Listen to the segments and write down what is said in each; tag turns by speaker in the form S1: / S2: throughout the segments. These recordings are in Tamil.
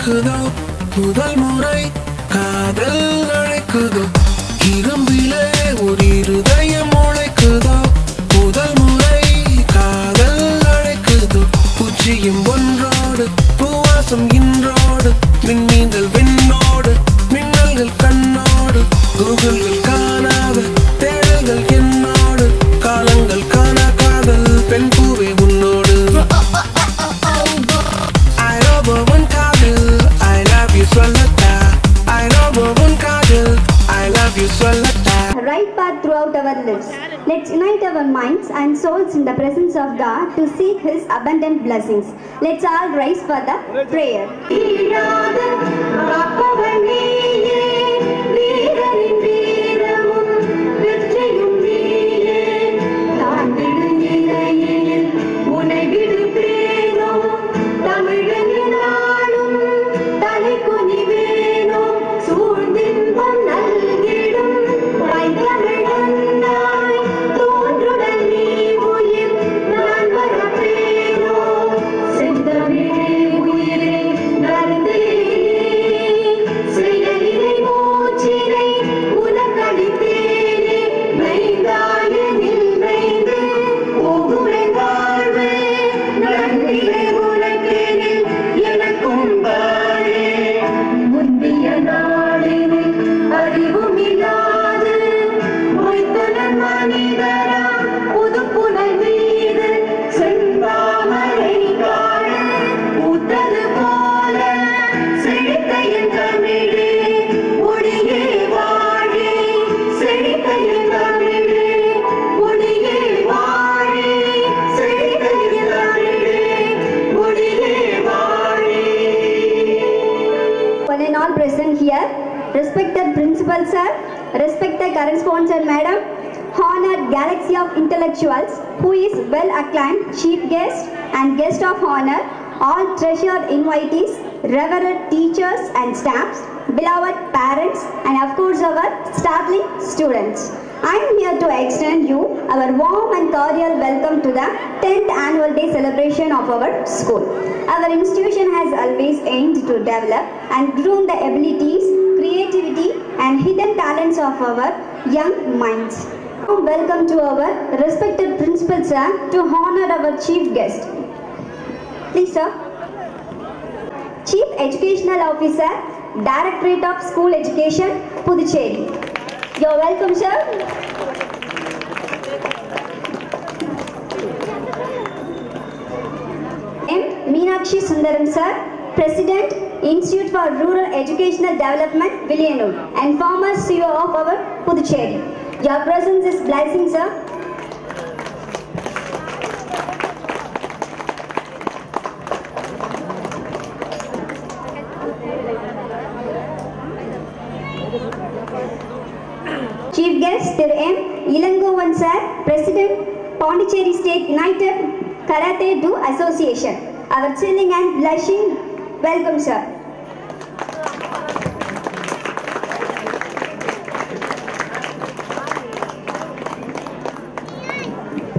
S1: அழைக்குதோ முதல் முறை காதல் அழைக்குதோ இரும்பிலே ஒரு இருதயம் உழைக்குதோ முதல் முறை காதல் அழைக்குதோ பூச்சியும் ஒன்றோடு பூவாசம் இன்றோடு விண்மீன்கள் விண்ணோடு மின்னல்கள் கண்ணோடு கூகுள்கள் காணாத தேடல்கள் என்னோடு காலங்கள் காணா காதல் பெண் பூவே உன்னோடு
S2: Right path throughout our lives. Let's unite our minds and souls in the presence of God to seek His abundant blessings. Let's all rise for the prayer. Respected Principal Sir, respected current sponsor Madam, honored galaxy of intellectuals who is well acclaimed chief guest and guest of honor, all treasured invitees, revered teachers and staffs, beloved parents and of course our startling students. I am here to extend you our warm and cordial welcome to the 10th annual day celebration of our school. Our institution has always aimed to develop and groom the abilities, creativity and hidden talents of our young minds. Welcome to our respected Principal Sir to honor our chief guest. Please sir. Chief Educational Officer, Directorate of School Education, Puducherry. You're welcome sir. M. Meenakshi Sundaram sir, President, Institute for Rural Educational Development, Villiyanur, and former CEO of our Puducherry. Your presence is blessing, sir. Chief guest, Thiru M. Ilangovan sir, President, Pondicherry State United Karate Do Association. Our chilling and blushing welcome, sir.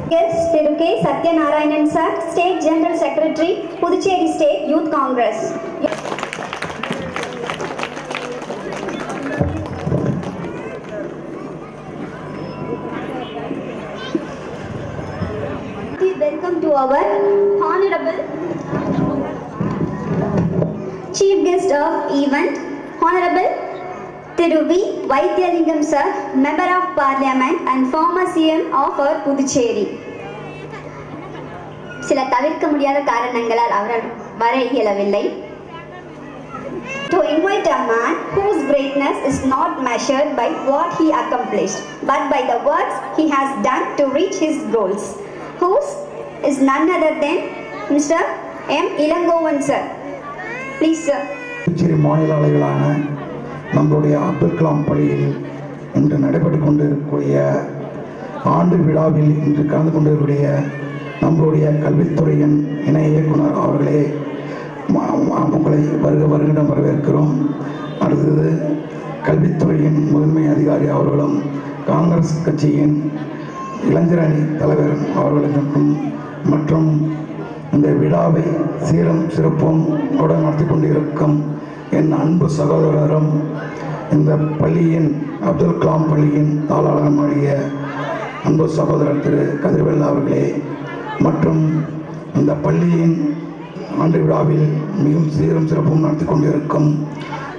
S2: Guest, Thiru K. Satyanarayanan sir, State General Secretary, Puducherry State Youth Congress. Welcome to our Honorable Chief Guest of event, Honorable Thiru V. Vaidhyalingam sir, Member of Parliament and former CM of our Puducherry. சில தவிர்க்க முடியாத காரணங்களால் அவரால் வர இயலவில்லை. To invite a man whose greatness is not measured by what he accomplished, but by the works he has done to reach his goals. Whose is none other than Mr. M. Ilangovan sir. Please sir.
S3: Puducherry மாநில அளவிலான நம்மளுடைய அப்துல் கலாம் பள்ளியில் இன்று நடைபெற்றுக் கொண்டிருக்கக்கூடிய ஆண்டு விழாவில் இன்று கலந்து கொண்டிருக்கக்கூடிய நம்மளுடைய கல்வித்துறையின் இணை இயக்குனர் அவர்களே உங்களை வருகிடம் வரவேற்கிறோம். அடுத்தது கல்வித்துறையின் முதன்மை அதிகாரி அவர்களும் காங்கிரஸ் கட்சியின் இளைஞர் அணி தலைவர் அவர்களுக்கும் மற்றும் இந்த விழாவை சீரும் சிறப்பும் நடத்தி கொண்டிருக்கும் என் அன்பு சகோதரரும் இந்த பள்ளியின் அப்துல் கலாம் பள்ளியின் தாளாளருமாகிய அன்பு சகோதரர் திரு கதிர்வேல் அவர்களே மற்றும் இந்த பள்ளியின் ஆண்டு விழாவில் மிகவும் சீரும் சிறப்பும் நடத்தி கொண்டிருக்கும்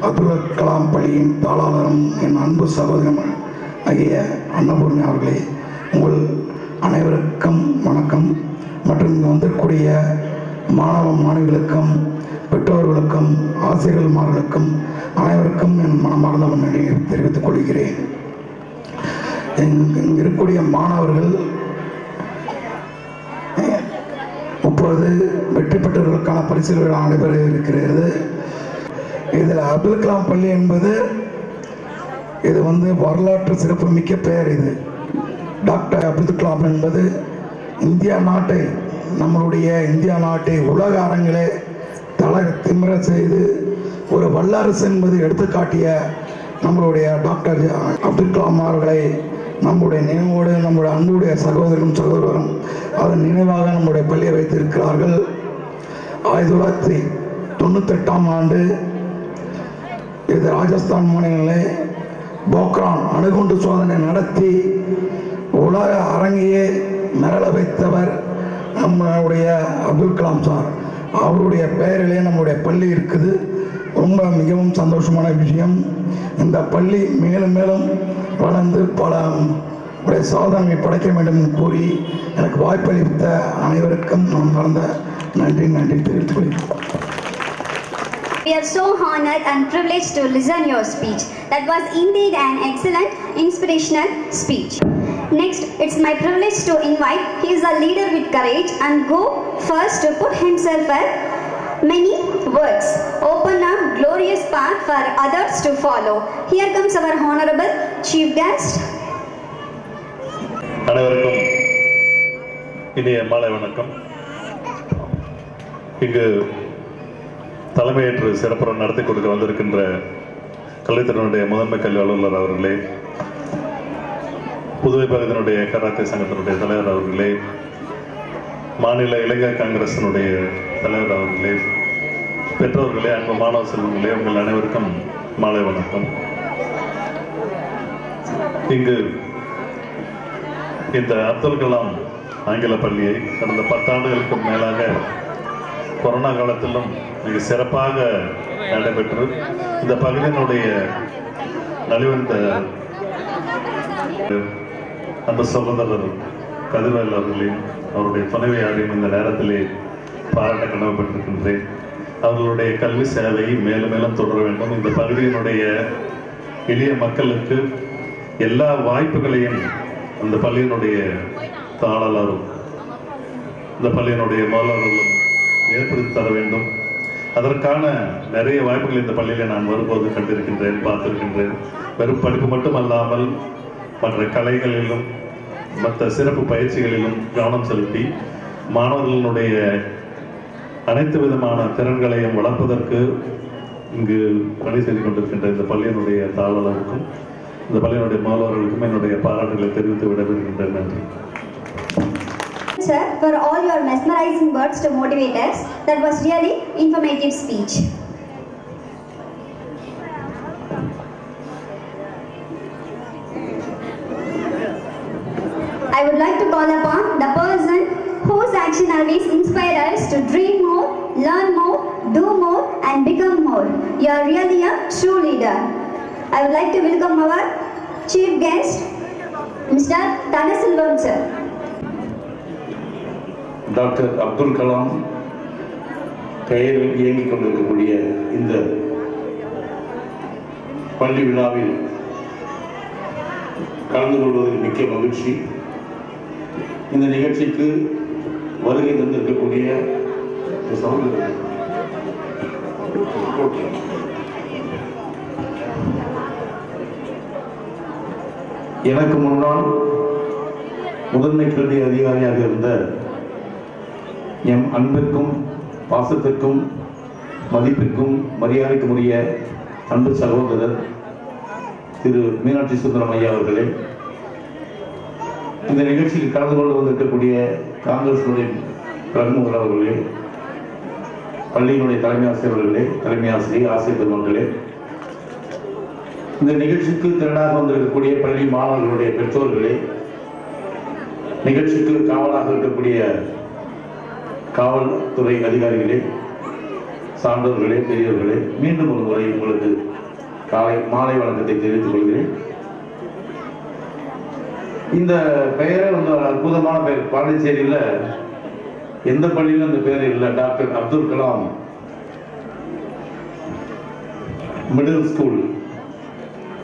S3: அப்துல் கலாம் பள்ளியின் தாளாளரும் என் அன்பு சகோதரம் ஆகிய அன்னபூர்ணி அவர்களே, உங்கள் அனைவருக்கும் வணக்கம். மற்றும் இங்கு வந்திருக்கூடிய மாணவ மாணவிகளுக்கும் பெற்றோர்களுக்கும் ஆசிரியர்களுக்கும் அனைவருக்கும் என் மனமார்ந்த நன்றியை தெரிவித்துக் கொள்கிறேன். இங்கு இருக்கக்கூடிய மாணவர்கள் இப்பொழுது வெற்றி பெற்றவர்களுக்கான பரிசுகள் நடைபெற இருக்கிறது. இதில் அப்துல் கலாம் பள்ளி என்பது இது வரலாற்று சிறப்பு மிக்க பெயர். இது டாக்டர் அப்துல் கலாம் என்பது நம்மளுடைய இந்தியா நாட்டை உலக அரங்கிலே தலை திமிர செய்து ஒரு வல்லரசு என்பது எடுத்துக்காட்டிய நம்மளுடைய டாக்டர் அப்துல் கலாம் அவர்களை நம்முடைய நினைவோடு நம்முடைய அன்புடைய சகோதரரும் அதன் நினைவாக நம்முடைய பள்ளியை வைத்திருக்கிறார்கள். 1998ஆம் ஆண்டு இது ராஜஸ்தான் மாநிலங்களே போக்ரான் அணுகுண்டு சோதனை நடத்தி உலக அரங்கையே மிரள வைத்தவர் நம்மளுடைய அப்துல் கலாம் சார். அவருடைய பெயரிலே நம்முடைய பள்ளி இருக்குது. ரொம்ப மிகவும் சந்தோஷமான விஷயம். இந்த பள்ளி மேலும் மேலும் வளர்ந்து பல சாதனை படைக்க வேண்டும் என்று கூறி எனக்கு வாய்ப்பளித்த அனைவருக்கும் நான் மறந்த நன்றி தெரிவித்துக் கொள்கிறேன்.
S2: We are so honored and privileged to listen your speech. That was indeed an excellent, inspirational speech. Next, it's my privilege to invite, he is a leader with courage and go first to put himself at many words, open a glorious path for others to follow. Here comes our honorable chief guest.
S4: அனைவருக்கும் இனிய மாலை வணக்கம். இங்கு தலைமையேற்று சிறப்புரை நடத்தி கொடுக்க வந்திருக்கின்ற கல்வித்துறையினுடைய முதன்மை கல்வி அலுவலர் அவர்களே, புதுவை பகுதியினுடைய கராத்தே சங்கத்தினுடைய தலைவர் அவர்களே, மாநில இளைஞர் காங்கிரசினுடைய தலைவர் அவர்களே, பெற்றோர்களே, அன்பு மாணவ செல்வங்களே, உங்கள் அனைவருக்கும் மாலை வணக்கம். இங்கு இந்த அப்துல் கலாம் ஆங்கில பள்ளியை கடந்த 10 ஆண்டுகளுக்கு மேலாக கொரோனா காலத்திலும் மிக சிறப்பாக நடைபெற்று இந்த பகுதியினுடைய நலிவந்த அந்த சகோதரர் கதிர்வேல் அவர்களையும் அவருடைய துணைவியாரையும் இந்த நேரத்திலே பாராட்ட கடமைப்பட்டிருக்கின்றேன். அவர்களுடைய கல்வி சேவை மேலும் மேலும் தொடர வேண்டும். இந்த பகுதியினுடைய எளிய மக்களுக்கு எல்லா வாய்ப்புகளையும் அந்த பள்ளியினுடைய தாளரும் இந்த பள்ளியினுடைய மாணவர்களும் ஏற்படுத்தி தர வேண்டும். அதற்கான நிறைய வாய்ப்புகள் இந்த பள்ளியிலே நான் வரும்போது கண்டிருக்கின்றேன், பார்த்திருக்கின்றேன். வெறும் படிப்பு மட்டுமல்லாமல் மற்ற கலைகளிலும் மற்ற சிறப்பு பயிற்சிகளிலும் கவனம் செலுத்தி மாணவர்களுடைய அனைத்து விதமான திறன்களையும் வளர்ப்பதற்கு இங்கு பணி செய்து கொண்டிருக்கின்ற இந்த பள்ளியினுடைய தாளருக்கும் இந்த பள்ளியினுடைய மாணவர்களுக்கும் என்னுடைய பாராட்டுகளை தெரிவித்து விடைபெறுகின்றேன். நன்றி.
S2: Sir, for all your mesmerizing words to motivate us, that was really informative speech. I would like to call upon the person whose action always inspires us to dream more, learn more, do more and become more. You are really a true leader. I would like to welcome our chief guest, Mr. Thanaselvam sir.
S5: Doctor Abdul Kalam பெயரில் இயங்கிக் கொண்டிருக்கக்கூடிய இந்த பள்ளி விழாவில் கலந்து கொள்வதில் மிக்க மகிழ்ச்சி. இந்த நிகழ்ச்சிக்கு வருகை தந்திருக்கக்கூடிய எனக்கு முன்னால் முதன்மை கல்வி அதிகாரியாக இருந்த எம் அன்பிற்கும் பாசத்திற்கும் மதிப்பிற்கும் மரியாதைக்கும் உரிய அன்பு சகோதரர் திரு மீனாட்சி சுந்தரம் ஐயா அவர்களே, இந்த நிகழ்ச்சியில் கலந்து கொண்டு வந்திருக்கக்கூடிய காங்கிரசுடைய பிரமுகர் அவர்களே, பள்ளியினுடைய தலைமை ஆசிரியர்களே, தலைமை ஆசிரியர், ஆசிரியர் பெருமக்களே, இந்த நிகழ்ச்சிக்கு திரளாக வந்திருக்கக்கூடிய பள்ளி மாணவர்களுடைய பெற்றோர்களே, நிகழ்ச்சிக்கு காவலாக இருக்கக்கூடிய காவல்துறை அதிகாரிகளே, சான்றோர்களே, பெரியவர்களே, மீண்டும் ஒரு முறை உங்களுக்கு மாலை வணக்கத்தை தெரிவித்துக் கொள்கிறேன். இந்த பெயரே வந்து அற்புதமான பெயர். பாண்டிச்சேரியில் எந்த பள்ளியிலும் இந்த பெயர் இல்லை. Doctor Abdul Kalam middle school.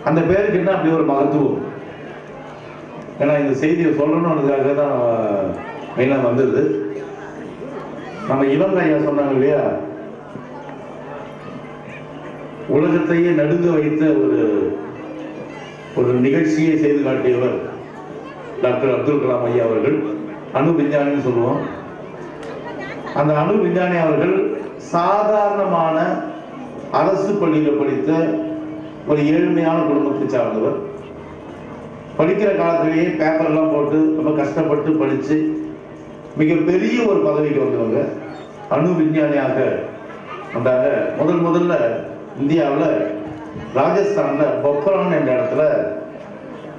S5: அந்த பெயருக்கு என்ன அப்படி ஒரு மகத்துவம்? ஏன்னா இந்த செய்தியை சொல்லணும்ன்றதுக்காக தான் மெயினாக வந்தது. நம்ம இளங்கையா சொன்னாங்க இல்லையா, உலகத்தையே நடுங்க வைத்த ஒரு நிகழ்ச்சியை செய்து காட்டியவர் டாக்டர் அப்துல் கலாம் ஐயா அவர்கள். அணு விஞ்ஞானின்னு சொல்லுவோம். அந்த அணு விஞ்ஞானி அவர்கள் சாதாரணமான அரசு பள்ளியில் படித்த ஒரு ஏழ்மையான குடும்பத்தை சார்ந்தவர். படிக்கிற காலத்திலேயே பேப்பர்லாம் போட்டு ரொம்ப கஷ்டப்பட்டு படித்து மிகப்பெரிய ஒரு பதவிக்கு வந்தவங்க. அணு விஞ்ஞானியாக வந்தாங்க. முதல்ல இந்தியாவில் ராஜஸ்தான்ல பொக்ரான் என்ற இடத்துல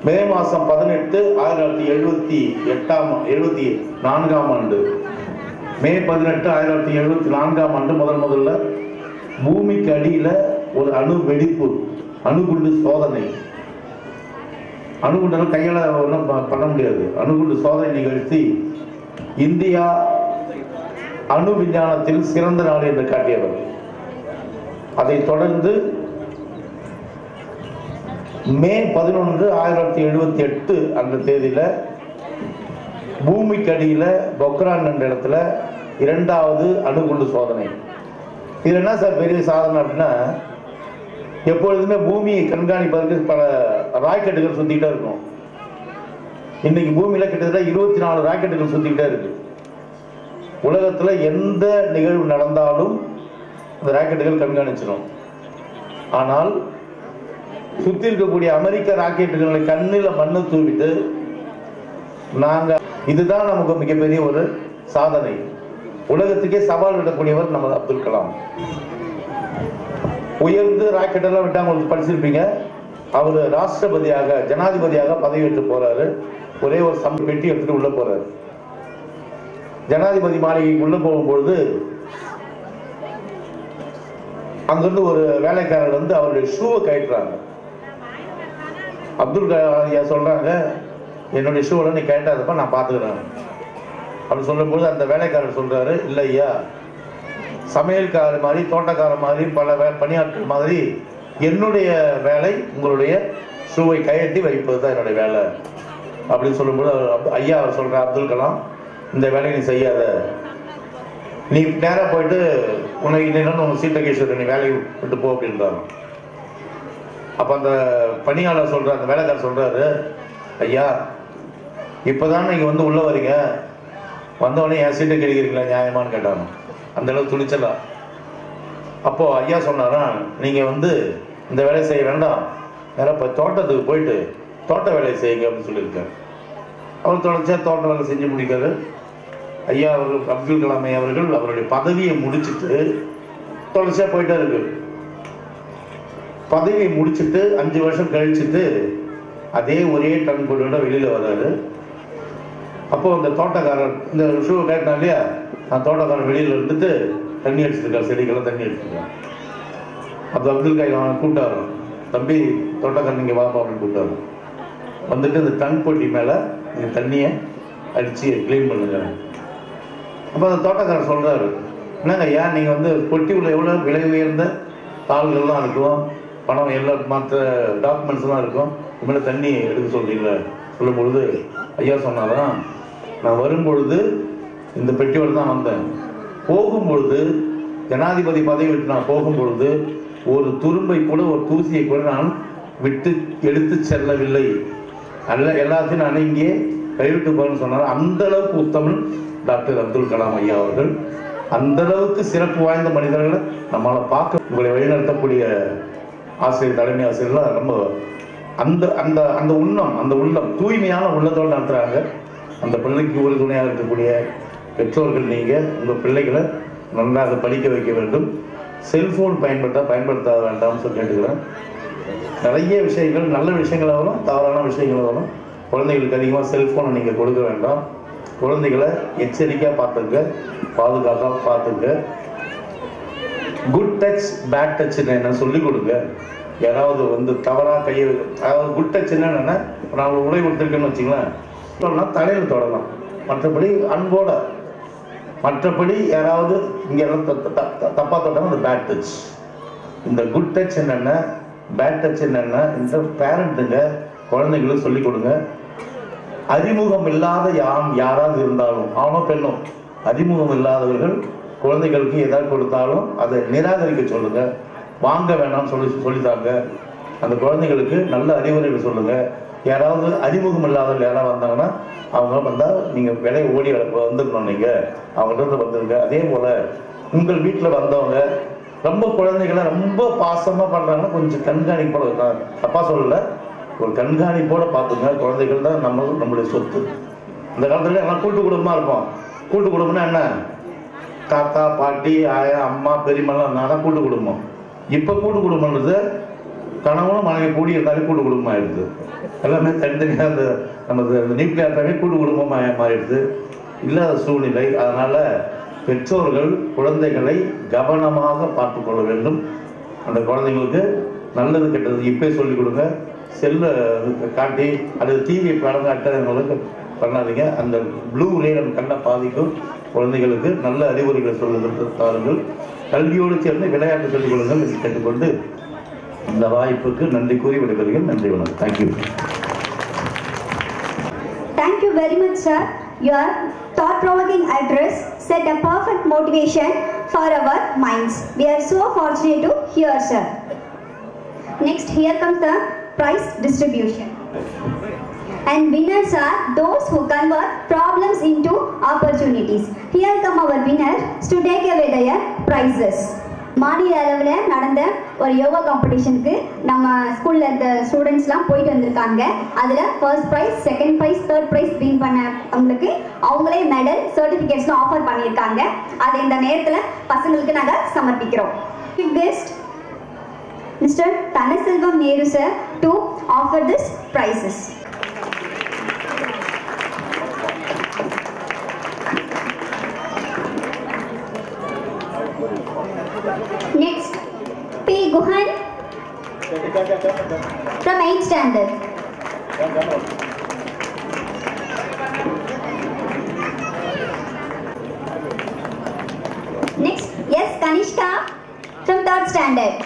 S5: மே மாதம் 18, 1974 ஆண்டு, மே 18, 1974 ஆண்டு முதல்ல பூமிக்கு அடியில் ஒரு அணு வெடிப்பு, அணுகுண்டு சோதனை. அணுகுண்டெல்லாம் கையால் ஒன்றும் பண்ண முடியாது. அணுகுண்டு சோதனை நிகழ்த்தி இந்தியா அணு விஞ்ஞானத்தில் சிறந்த நாடு என்று காட்டியவர். அதைத் தொடர்ந்து மே 11, 1978 அந்த தேதியில பூமிக்கு அடியில பொக்ரான் என்ற இடத்துல 2வது அணுகுண்டு சோதனை. இது என்ன சார் பெரிய சாதனை அப்படின்னா, எப்பொழுதுமே பூமியை கண்காணிப்பதற்கு பல ராக்கெட்டுகள் சுத்திக்கிட்டே இருக்கும். இன்னைக்கு பூமியில கிட்டத்தட்ட 24 ராக்கெட்டுகள் சுத்திக்கிட்டே இருக்கு. உலகத்துல எந்த நிகழ்வு நடந்தாலும் அந்த ராக்கெட்டுகள் கண்காணிச்சிடும். ஆனால் சுத்தி இருக்கக்கூடிய அமெரிக்க ராக்கெட்டுகளை கண்ணில் மண்ணு தூவிட்டு இதுதான் நமக்கு மிகப்பெரிய ஒரு சாதனை. உலகத்துக்கே சவால் விடக்கூடியவர் நம்ம அப்துல் கலாம். உயர்ந்து ராக்கெட் எல்லாம் விட்டு அவங்களுக்கு படிச்சிருப்பீங்க. அவர் ராஷ்டிரபதியாக, ஜனாதிபதியாக பதவியேற்று போறாரு. ஒரே ஒரு பெட்டி எடுத்துட்டு உள்ள போறாரு. ஜனாதிபதி மாளிகைக்கு உள்ள போகும்பொழுது அங்கிருந்து ஒரு வேலைக்காரர் வந்து அவருடைய ஷூவை கழட்டுறாங்க. அப்துல் கலாம் சொல்றாங்க, என்னுடைய ஷூவில் நீ கழட்டாதப்ப நான் பார்த்துக்கிறேன் அப்படின்னு சொல்லும்போது அந்த வேலைக்காரர் சொல்றாரு, இல்லை ஐயா, சமையல்காரர் மாதிரி, தோட்டக்காரர் மாதிரி, பல பணியாட்கள் மாதிரி என்னுடைய வேலை உங்களுடைய ஷூவை கழட்டி வைப்பது தான் என்னுடைய வேலை அப்படின்னு சொல்லும்போது ஐயா அவர் சொல்ற, அப்துல் கலாம், இந்த வேலையை நீ செய்யாத, நீ நேராக போயிட்டு உனக்கு சீட்டை கேஸ் நீ வேலையை விட்டு போ அப்படின்றாங்க. அப்போ அந்த பணியாளர் சொல்ற, அந்த வேலைக்காரர் சொல்றாரு, ஐயா இப்போதான் நீங்க வந்து உள்ள வரீங்க, வந்தவொடனே என் சீட்டை கிடைக்கிறீங்களா நியாயமானு கேட்டாங்க. அந்த அளவுக்கு துணிச்சலா. அப்போ ஐயா சொன்னாரா, நீங்க வந்து இந்த வேலையை செய்ய வேண்டாம், வேற இப்போ தோட்டத்துக்கு போயிட்டு தோட்ட வேலையை செய்யுங்க அப்படின்னு சொல்லியிருக்காரு. அவர் தொடர்ச்சியா தோட்ட வேலை செஞ்சு முடிக்காரு. ஐயா அவர்கள், அப்துல் கலாம் ஐயா அவர்கள் அவருடைய பதவியை முடிச்சுட்டு தொடர்ச்சியா போயிட்டே இருக்கு. பதவியை முடிச்சுட்டு 5 வருஷம் கழிச்சுட்டு அதே ஒரே டன் பொருளோட வெளியில வர்றாரு. அப்போ அந்த தோட்டக்காரர் இந்த ஷூ கேட்டா இல்லையா, அந்த தோட்டக்காரர் வெளியில இருந்துட்டு தண்ணி அடிச்சிருக்காரு, செடிக்கெல்லாம் தண்ணி அடிச்சிருக்காரு. அப்போ அப்துல் கலாம் கூப்பிட்டாரு, தம்பி தோட்டக்காரர் நீங்க வாப்பா அப்படின்னு கூப்பிட்டாரு. வந்துட்டு அந்த டன் பொட்டி மேல நீங்க தண்ணியை அடிச்சு கிளீன் பண்ணுங்க. அப்போ அந்த தோட்டக்காரர் சொல்றாரு, என்னங்க ஐயா நீங்க வந்து பொட்டி உள்ள எவ்வளவு விலை உயர்ந்த தாள்கள்லாம் இருக்கும், பணம் எல்லாம் மற்ற டாக்குமெண்ட்ஸ்லாம் இருக்கும், இனிமேல் தண்ணி எடுக்க சொல்றீங்களா சொல்லும் பொழுது ஐயா சொன்னாதான், நான் வரும்பொழுது இந்த பெட்டியோடு தான் வந்தேன், போகும்பொழுது ஜனாதிபதி பதவி விட்டு நான் போகும்பொழுது ஒரு துரும்பை கூட, ஒரு தூசியை கூட நான் விட்டு எடுத்து செல்லவில்லை, அல்ல எல்லாத்தையும் நான் இங்கே கைவிட்டு போறேன்னு சொன்னார். அந்த அளவுக்கு உத்தமன் டாக்டர் அப்துல் கலாம் ஐயா அவர்கள். அந்த அளவுக்கு சிறப்பு வாய்ந்த மனிதர்களை நம்மளால பார்க்க, உங்களை வழிநடத்தக்கூடிய ஆசிரியர், தலைமை ஆசிரியர்லாம் ரொம்ப அந்த அந்த அந்த உள்ளம் தூய்மையான உள்ளத்தோடு நடத்துறாங்க. அந்த பிள்ளைக்கு ஒரு துணையாக இருக்கக்கூடிய பெற்றோர்கள் நீங்க உங்க பிள்ளைகளை நன்றாக படிக்க வைக்க வேண்டும். செல்போன் பயன்படுத்த வேண்டாம்னு சொல்லி கேட்டுக்கிறேன். நிறைய விஷயங்கள் நல்ல விஷயங்கள் வரும், தவறான விஷயங்கள் வரும். குழந்தைகளுக்கு அதிகமாக செல்போனை நீங்கள் கொடுக்க வேண்டாம். குழந்தைகளை எச்சரிக்கையாக பார்த்துங்க, பாதுகாப்பாக பார்த்துங்க. குட் டச் பேட் டச்ன்னு என்ன சொல்லிக் கொடுங்க. யாராவது வந்து தவறாக கையை, அதாவது குட் டச் என்னன்னா, நான் உடை கொடுத்துருக்கேன்னு வச்சுங்களேன், தலையில் தொடலாம், மற்றபடி அன்போட. மற்றபடி யாராவது இங்கே தப்பா தொட்டாலும் அந்த பேட் டச். இந்த குட் டச் என்னென்ன, பேட் டச் என்னென்ன, இந்த பேரண்ட்டுங்க குழந்தைங்களுக்கு சொல்லிக் கொடுங்க. அறிமுகம் இல்லாத யாராவது இருந்தாலும், ஆணோ பெண்ணோ, அறிமுகம் இல்லாதவர்கள் குழந்தைகளுக்கு எதாவது கொடுத்தாலும் அதை நிராகரிக்க சொல்லுங்க. வாங்க வேணாம்னு சொல்லித்தாங்க. அந்த குழந்தைகளுக்கு நல்ல அறிவுரைகள் சொல்லுங்க. யாராவது அறிமுகம் இல்லாதவர்கள் யாராவது வந்தாங்கன்னா அவங்க வந்தால் நீங்கள் விலை ஓடி வந்துடணும், நீங்கள் அவங்கள்ட்ட வந்துருங்க. அதே போல் உங்கள் வீட்டில் வந்தவங்க ரொம்ப குழந்தைகளை ரொம்ப பாசமாக பண்ணுறாங்கன்னா கொஞ்சம் கண்காணிப்போட, தப்பா சொல்லலை, ஒரு கண்காணிப்போட பார்த்துங்க. குழந்தைகள் தான் நம்மளுடைய சொத்து. இந்த காலத்துல எல்லாம் கூட்டு குடும்பமாக இருப்போம். கூட்டு குடும்பம்னா என்ன, தாத்தா பாட்டி ஆயா அம்மா பெரியம்மாலாம் இருந்தால் கூட்டு குடும்பம். இப்போ கூட்டு குடும்பம்ன்றது கணவனும் மனைவி கூடி இருந்தாலே கூட்டு குடும்பம் ஆயிடுது. எல்லாமே தனித்தனியாக அந்த நம்ம நியூக்ளியர் ஃபேமிலி கூட்டு குடும்பமாக மாறிடுது. இல்லாத சூழ்நிலை. அதனால பெற்றோர்கள் குழந்தைகளை கவனமாக பார்த்து கொள்ள வேண்டும். அந்த குழந்தைங்களுக்கு நல்லது கெட்டது இப்பே சொல்லிக் கொடுங்க. செல்ல காட்டி அல்லது டிவி படம் காட்டுறவங்களுக்கு பண்ணாதீங்க. அந்த ப்ளூ ரே நம்ம கண்ணை பாதிக்கும். குழந்தைகளுக்கு நல்ல அறிவுரைகளை சொல்லுங்கள். கல்வியோடு சேர்ந்து விளையாட்டு சொல்லிக் கொள்ளுங்கள் என்று கேட்டுக்கொண்டு இந்த வாய்ப்புக்கு நன்றி கூறி விடைபெறுகிறேன். நன்றி, வணக்கம். Thank you.
S2: Thank you very much, sir. Your thought-provoking address set a perfect motivation for our minds. We are so fortunate to hear, sir. Next, here comes the prize distribution. And winners are those who convert problems into opportunities. Here come our winners to take away their prizes. மாநில அளவில் நடந்த ஒரு யோகா காம்படிஷனுக்கு நம்ம ஸ்கூலில் இருந்த ஸ்டூடெண்ட்ஸ்லாம் போயிட்டு வந்திருக்காங்க. அதில் first prize, second prize, third prize win பண்ண அவங்களுக்கு அவங்களே மெடல், சர்டிஃபிகேட்ஸ்லாம் ஆஃபர் பண்ணியிருக்காங்க. அதை இந்த நேரத்தில் பசங்களுக்கு நாங்கள் சமர்ப்பிக்கிறோம். Guest mister Dhanaselvam Nehru sir to offer this prizes. Next, P. Guhan from 8th standard. Next, yes, Kanishka from 3rd standard.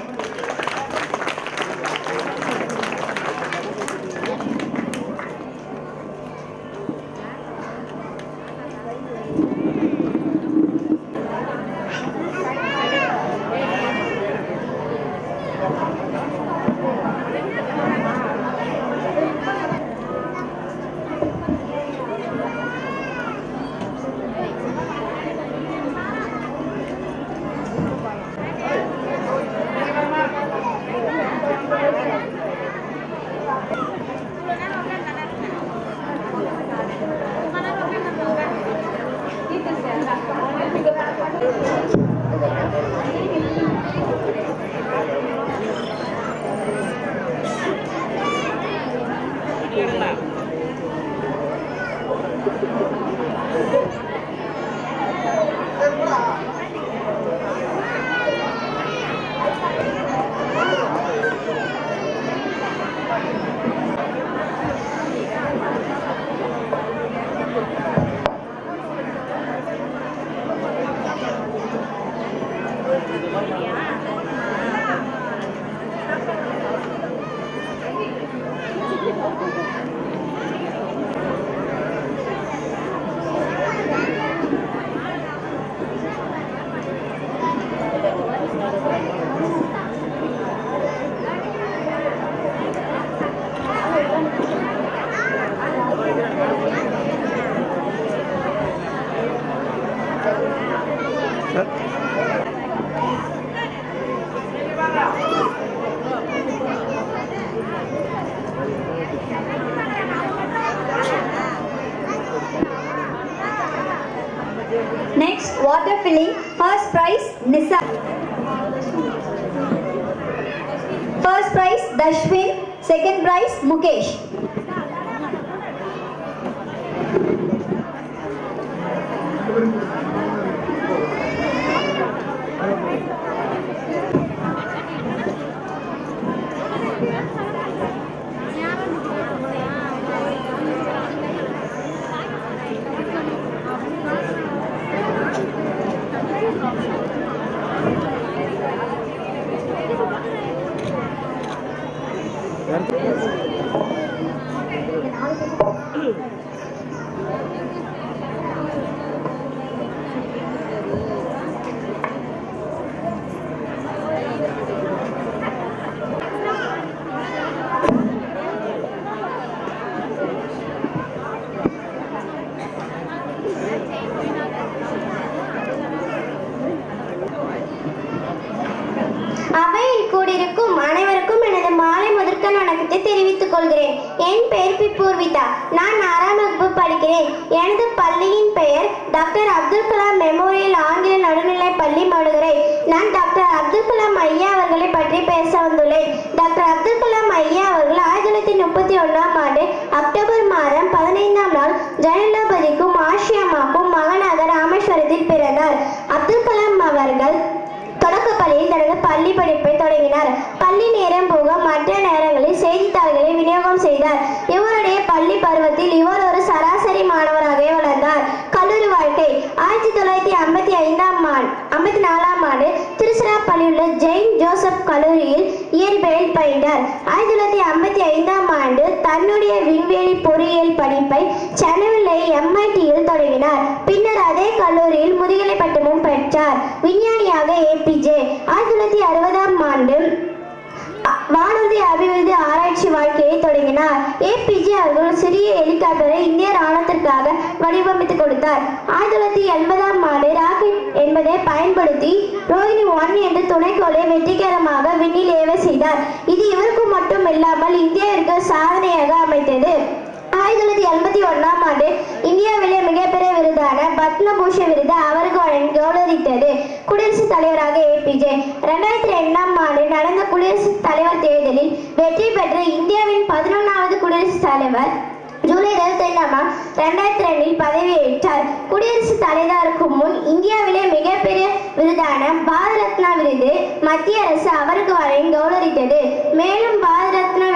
S2: water filling. First prize Nisa. First prize Dashwin. Second prize Mukesh.
S6: கூடியிருக்கும் அனைவருக்கும் எனது மாலை முதற்கண் வணக்கத்தை தெரிவித்துக் கொள்கிறேன். என் பெயர் பி பூர்விதா. நான் 6ஆம் வகுப்பு படிக்கிறேன். எனது பள்ளியின் பெயர் டாக்டர் அப்துல் கலாம் மெமோரியல் ஆங்கில நடுநிலைப் பள்ளி மடுகரை. நான் டாக்டர் அப்துல் கலாம் ஐயா அவர்களை பற்றி பேச வந்துள்ளேன். டாக்டர் அப்துல் கலாம் ஐயா அவர்கள் 1931ஆம் ஆண்டு அக்டோபர் மாதம் 15ஆம் நாள் ஜனலாபதிக்கும் ஆசியம்மாக்கும் மகனாக ராமேஸ்வரத்தில் பிறந்தார். அப்துல் கலாம் அவர்கள் தொடக்க பள்ளியில் தனது பள்ளி படிப்பை தொடங்கினார். பள்ளி நேரம் போக மற்ற நேரங்களில் செய்தித்தாள்களை விநியோகம் செய்தார். இவருடைய பள்ளி பருவத்தில் இவர் ஒரு சராசரி மாணவராகவே வளர்ந்தார். கல்லூரி வாழ்க்கை 1954ஆம் ஆண்டு திருச்சிராப்பள்ளியில் உள்ள ஜெயின் ஜோசப் கல்லூரியில் இயற்பியல் பயின்றார். 1955ஆம் ஆண்டு தன்னுடைய விண்வெளி பொறியியல் படிப்பை சென்னையில் MITயில் தொடங்கினார். பின்னர் அதே கல்லூரியில் முதுகலை பட்டமும் பெற்றார். விஞ்ஞானியாக APJ 1960ஆம் ஆண்டு வானூர்தி அபிவிருத்தி ஆராய்ச்சி வாழ்க்கையை தொடங்கினார். APJ அவர்கள் சிறிய ஹெலிகாப்டரை இந்திய ராணுவத்திற்காக வடிவமைத்து கொடுத்தார். 1980ஆம் ஆண்டு ராக்கெட் என்பதை பயன்படுத்தி ரோஹிணி 1 என்ற துணைக்கோளை வெற்றிகரமாக விண்ணில் ஏவ செய்தார். இது இவருக்கு மட்டும் இல்லாமல் இந்தியாவிற்கு சாதனையாக அமைத்தது. 1981ஆம் ஆண்டு இந்தியாவிலே மிகப்பெரிய விருதான பத்மபூஷன் விருது அவருக்கு வழங்கி கௌரவித்தது. குடியரசுத் தலைவராக APJ 2002ஆம் ஆண்டு நடந்த குடியரசுத் தலைவர் தேர்தலில் வெற்றி பெற்ற இந்தியாவின் 11வது குடியரசுத் தலைவர் ஜூலை 25ஆம் 2002இல் பதவியேற்றார். குடியரசுத் தலைவருக்கு முன் இந்தியாவிலே மிகப்பெரிய விருதான பாரத ரத்னா விருது மத்திய அரசு அவருக்கு வழங்கி கௌரவித்தது. மேலும் பாரத ரத்னா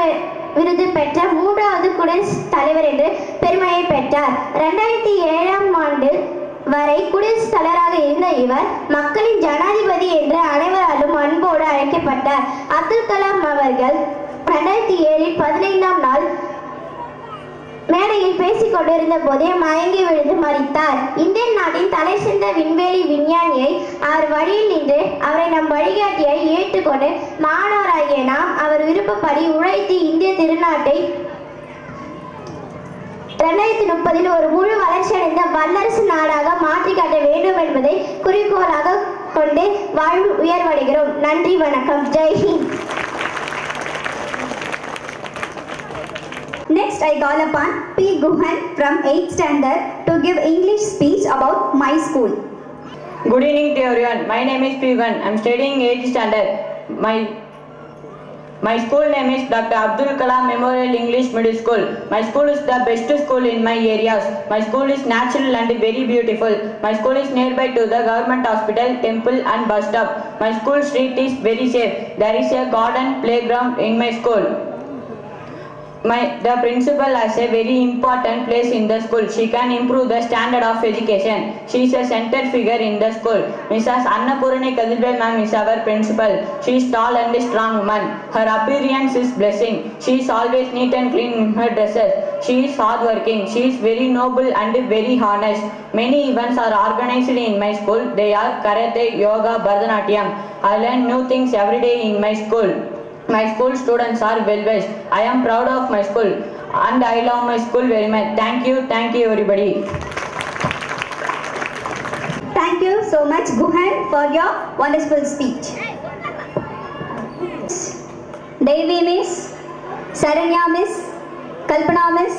S6: விருது பெற்ற 3வது குடியரசுத் தலைவர் என்று பெருமையை பெற்றார். 2007ஆம் ஆண்டு வரை குடியரசுத் தலைவராக இருந்த இவர் மக்களின் ஜனாதிபதி என்று அனைவராலும் அன்போடு அழைக்கப்பட்டார். அப்துல் கலாம் அவர்கள் 2007இல் 15ஆம் நாள் மேடையில் பேசிக் கொண்டிருந்த போதே மயங்கி விழுந்து மரித்தார். இந்திய நாட்டின் தலை சிறந்த விண்வெளி விஞ்ஞானியை அவர் வழியில் நின்று அவரை நம் வழிகாட்டியை ஏற்றுக்கொண்டு மாணவராகிய நாம் அவர் விருப்பப்படி உழைத்து இந்திய திருநாட்டை 2030இல் ஒரு முழு வளர்ச்சியடைந்த வல்லரசு நாடாக மாற்றி காட்ட வேண்டும் என்பதை குறிக்கோளாக கொண்டு வாழ்வு உயர்வடைகிறோம். நன்றி, வணக்கம். Jai Hind.
S2: Next, I call upon P. Guhan from 8th standard to give English speech about my school.
S7: Good evening to everyone. My name is P. Guhan. I am studying 8th standard. My school name is Dr. Abdul Kalam Memorial English Middle School. My school is the best school in my areas. My school is natural and very beautiful. My school is nearby to the government hospital, temple and bus stop. My school street is very safe. There is a garden, playground in my school. The principal has a very important place in the school. She can improve the standard of education. She is a center figure in the school. Mrs. Annapurani Kadilbel ma'am is our principal. She is tall and a strong woman. Her appearance is blessing. She is always neat and clean in her dresses. She is hardworking. She is very noble and very honest. Many events are organized in my school. They are karate, yoga, Bharatanatyam. I learn new things every day in my school. My school students are well-versed. I am proud of my school and I love my school very much. Thank you everybody.
S2: Thank you so much, Guhan, for your wonderful speech. Devi Miss, Saranya Miss, Kalpana Miss.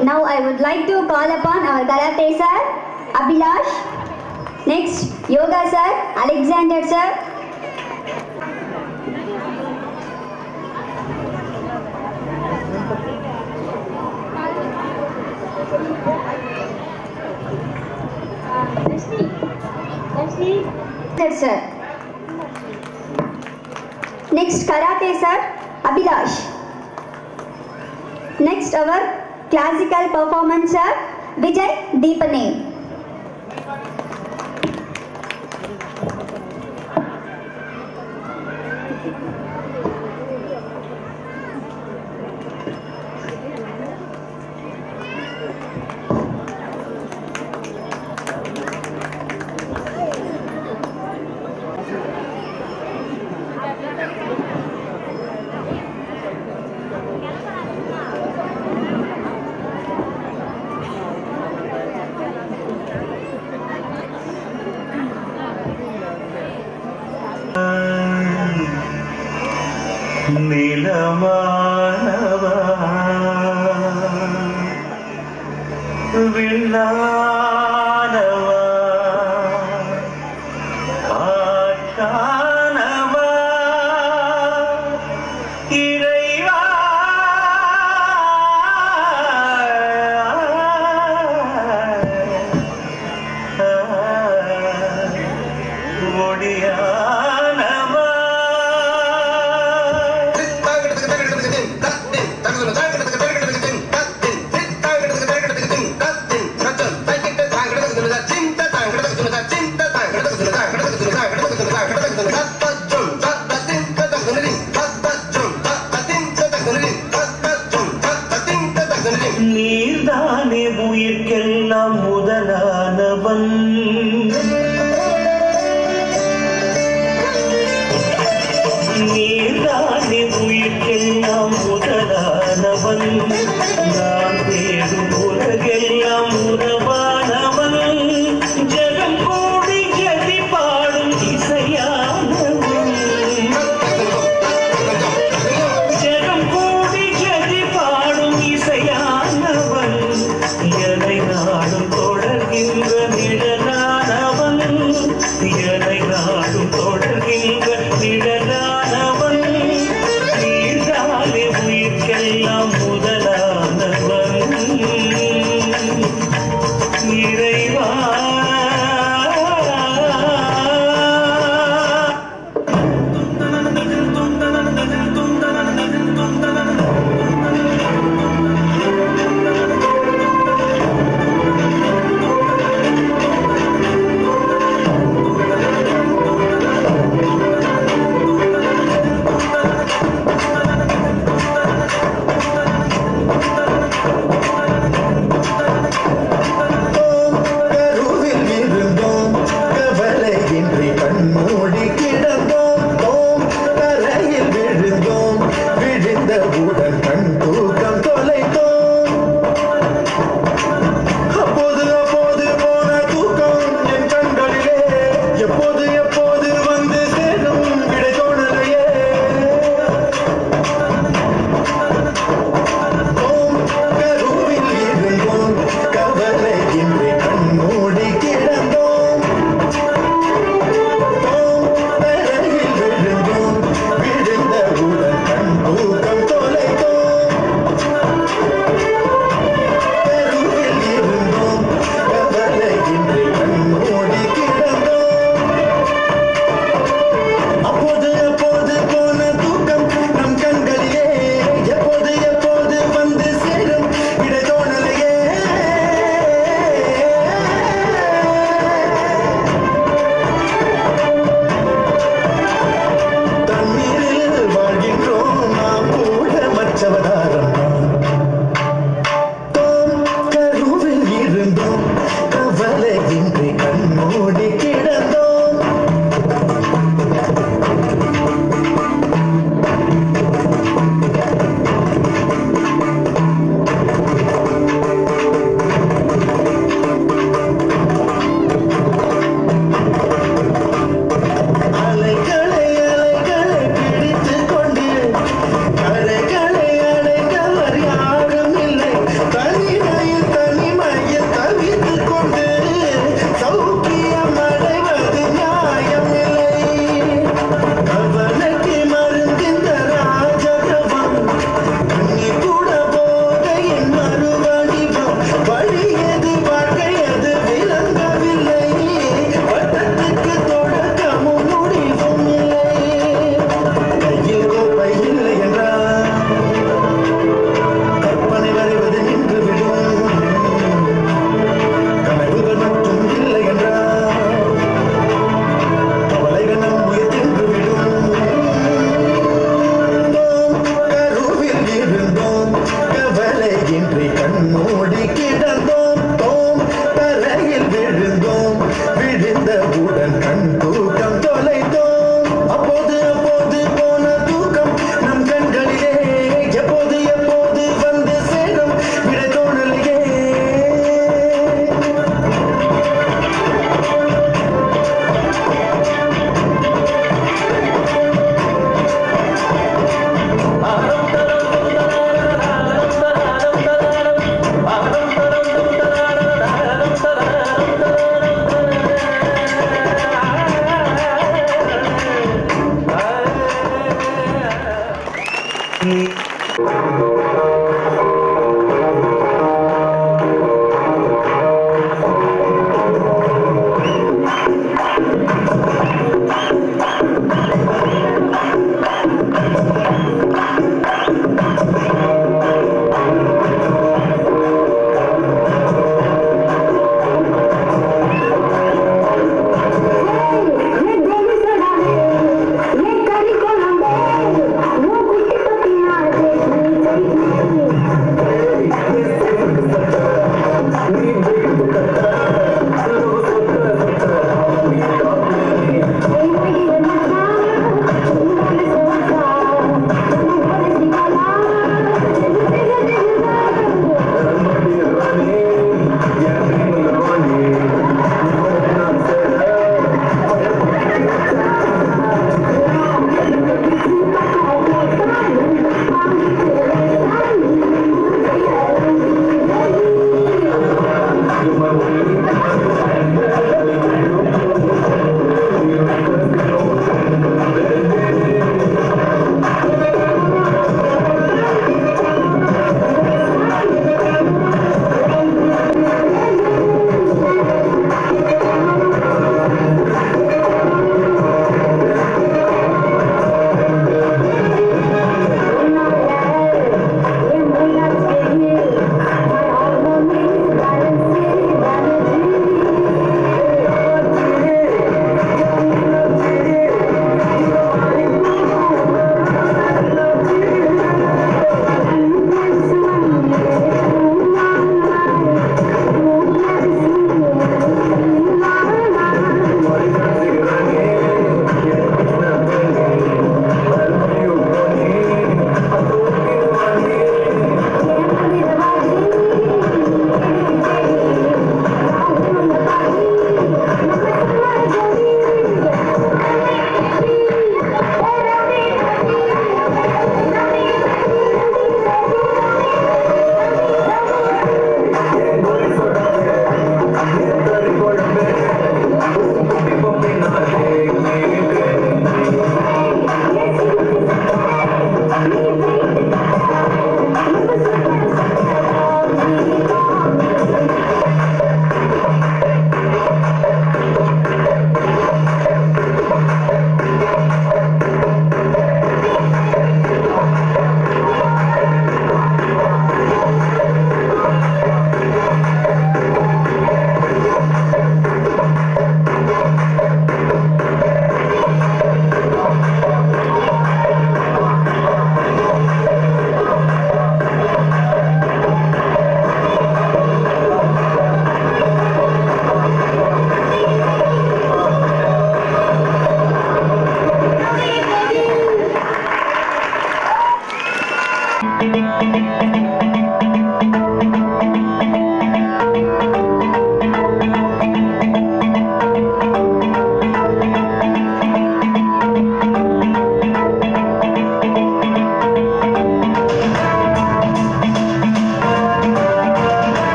S2: Now I would like to call upon our Karate sir, Abhilash. Next, Yoga sir, Alexander sir. Sir. Next, Karate sir, Abhilash. Next, our classical performance sir, Vijay Deepane.
S8: நிலமானவா விண்ணானவா காற்றானவா இறைவா ஒடியானவா நீர்தானே உயிர்க்கெல்லாம் முதலானவன் நீர்தானே உயிர்க்கெல்லாம் முதலானவன் நான் தேடும் உலகெல்லாம் உறவானவன் ஜெகம் கூடி ஜதி பாடும் இசையானவன் ஜெகம் கூடி ஜதி பாடும் இசையானவன் எனை நாடும் தொடர்கின்ற நிழலானவன் எனை நாடும் தொடர்கின்ற நிழலானவன் நீர்தானே உயிர்க்கெல்லாம் முதலானவன்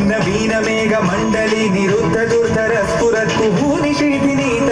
S9: नवीन मेघ मंडली निरुद्ध दुर्धर स्फुरत् कुहू निषेधिनी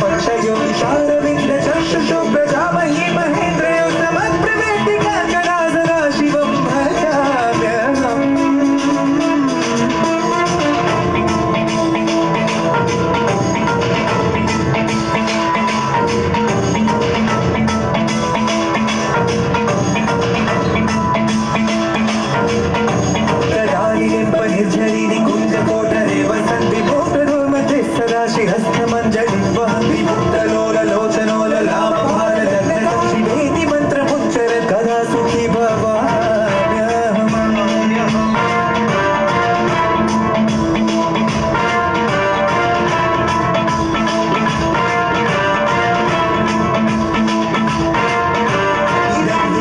S1: पक्षयो शारविंद चक्षुषो प्रजामहि महेन्द्रयो समप्रवेदिका कलासदा शिवं भजाम्यहम् निर्झरिणि कुञ्जकोटरे वसन्ति भूतरोर्मध्ये सदा श्रीहस्तमञ्जलिं वहन्ति मुक्तलोललोचनोललामभारदग्नदक्षिणेति मन्त्रमुच्चर कदा सुखी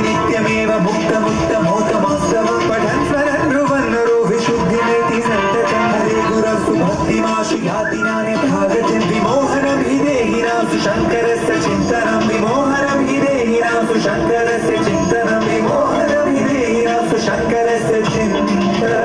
S1: नित्यमेव मुक्तमुक्तमोतमोत्सवं पठन् स्वरन् ब्रुवन्नरो विशुद्धिमेति सन्ततं हरे गुरस्तु भक्तिमाशु यातिनानि भागजन् विमोहनं हि देहिनासु शङ्करस्य चिन्तनं विमोहनं हि देहिनासु शङ्करस्य चिन्तनं विमोहनं हि देहिनासु शङ्करस्य चिन्तनम्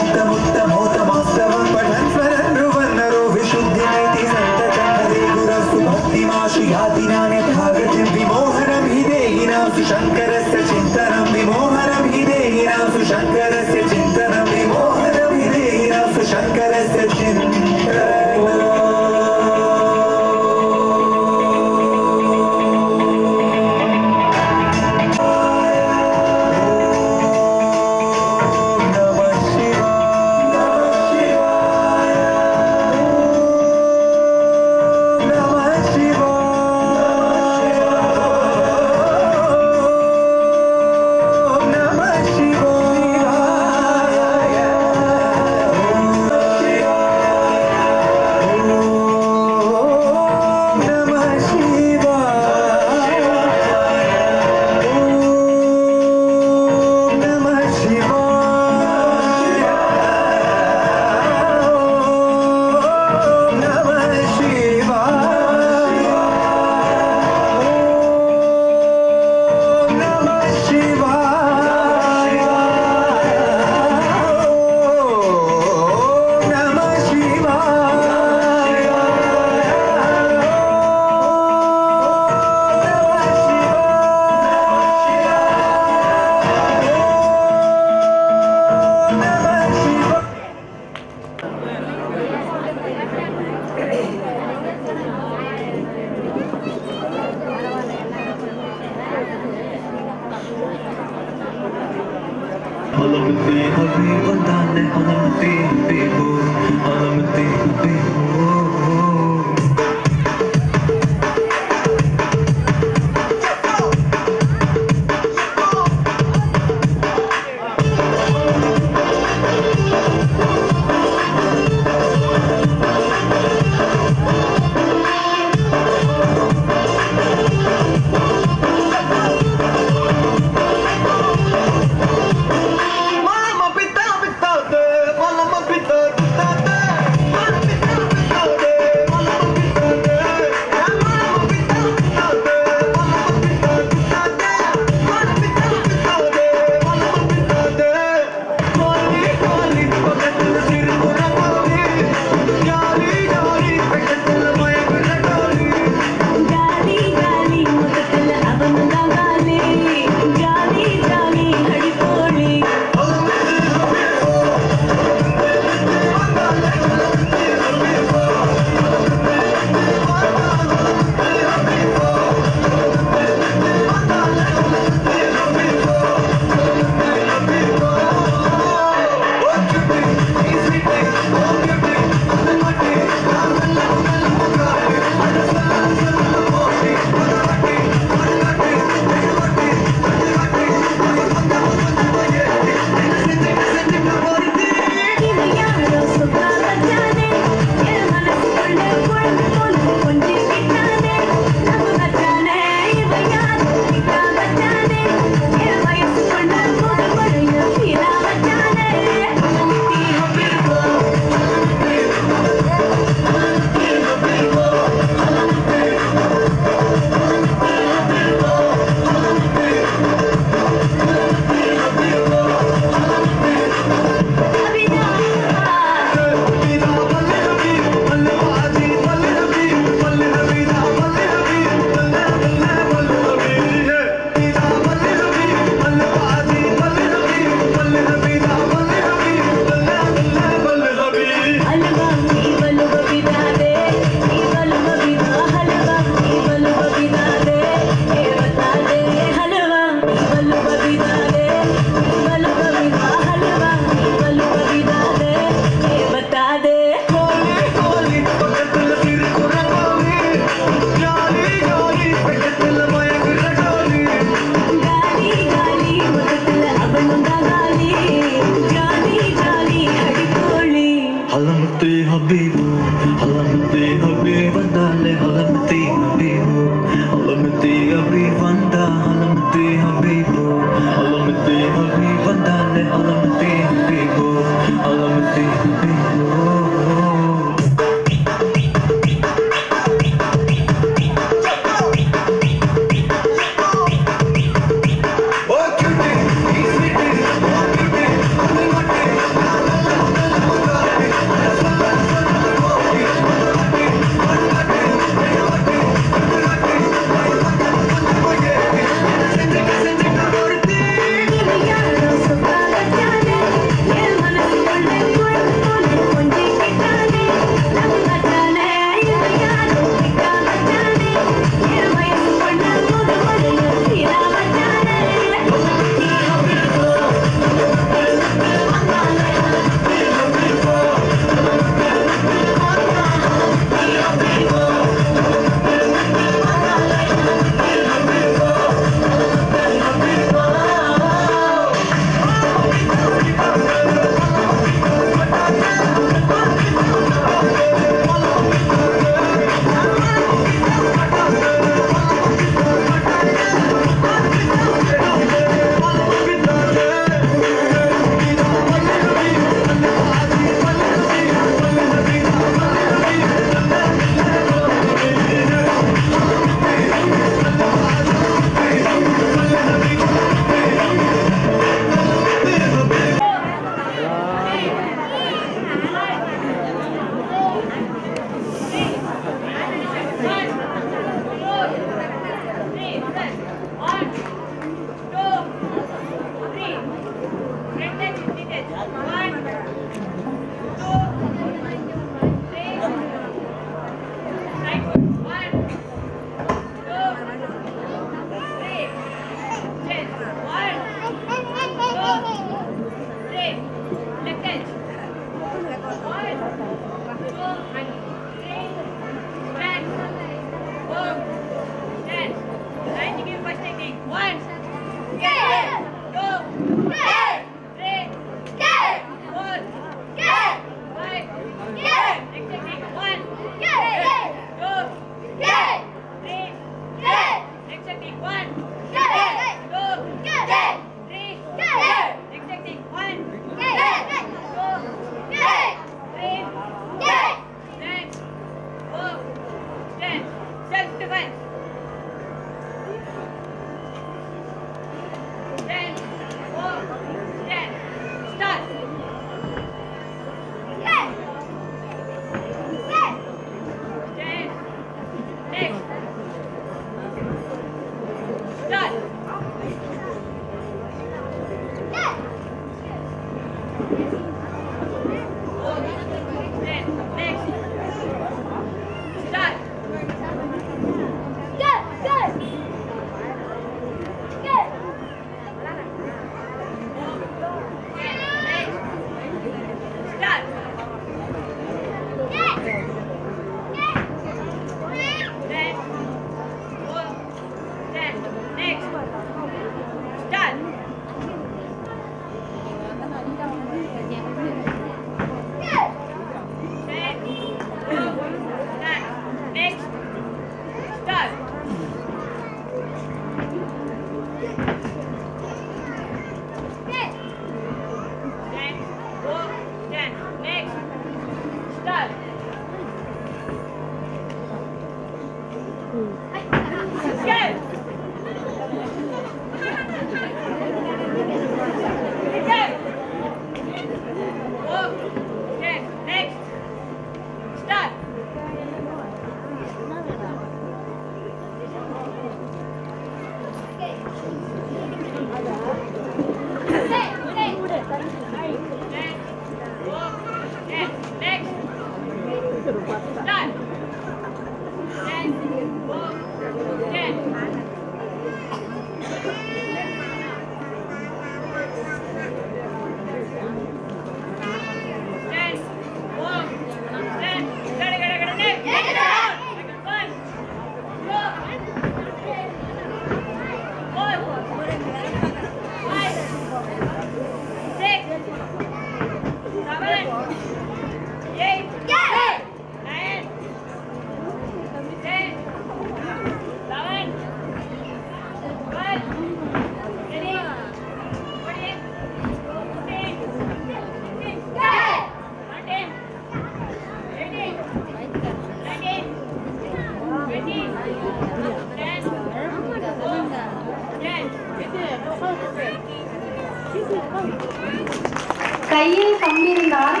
S2: கையில் கம்பிருந்தால்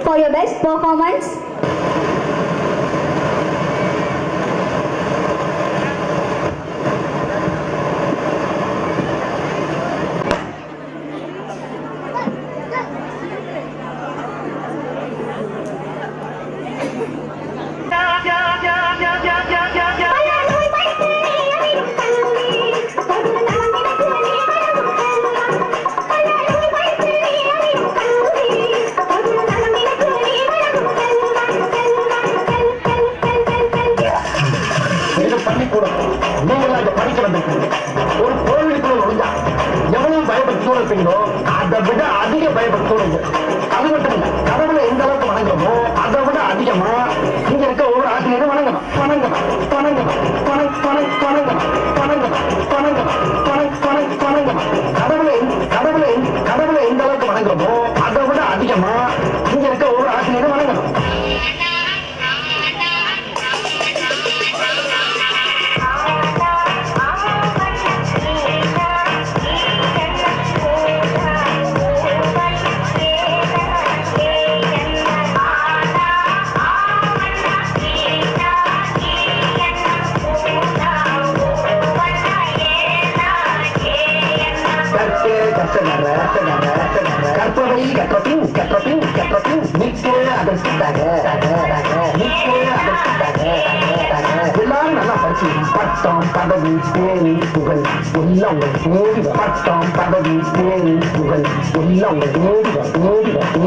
S2: for your best performance.
S9: ஒரு கோவிலுக்குள்ள நுழைஞ்சா எவ்வளவு பயப்படுத்தோடு இருப்பீங்களோ அதை விட அதிக பயப்படுத்தோடு அது மட்டும் இல்ல, கடவுளை எந்த அளவுக்கு வணங்குறோமோ அதை விட அதிகமா இங்க இருக்க ஒவ்வொரு ஆசிரியரும் வணங்கணும் வணங்கணும் வணங்கணும் வணங்கணும் வணங்கணும் வணங்கணும் வணங்கணும் கடவுளை எந்த அளவுக்கு வணங்குறோமோ அதை விட அதிகமா இங்க இருக்க ஒவ்வொரு ஆசிரியரும் வணங்கணும். எல்லாரும் நல்லா படிச்சு பட்டம் பதவி பேரு புகழ் எல்லாம் உங்கள் நேரிட பட்டம் பதவி பேரு புகழ் எல்லாம் உங்கள் நேரிட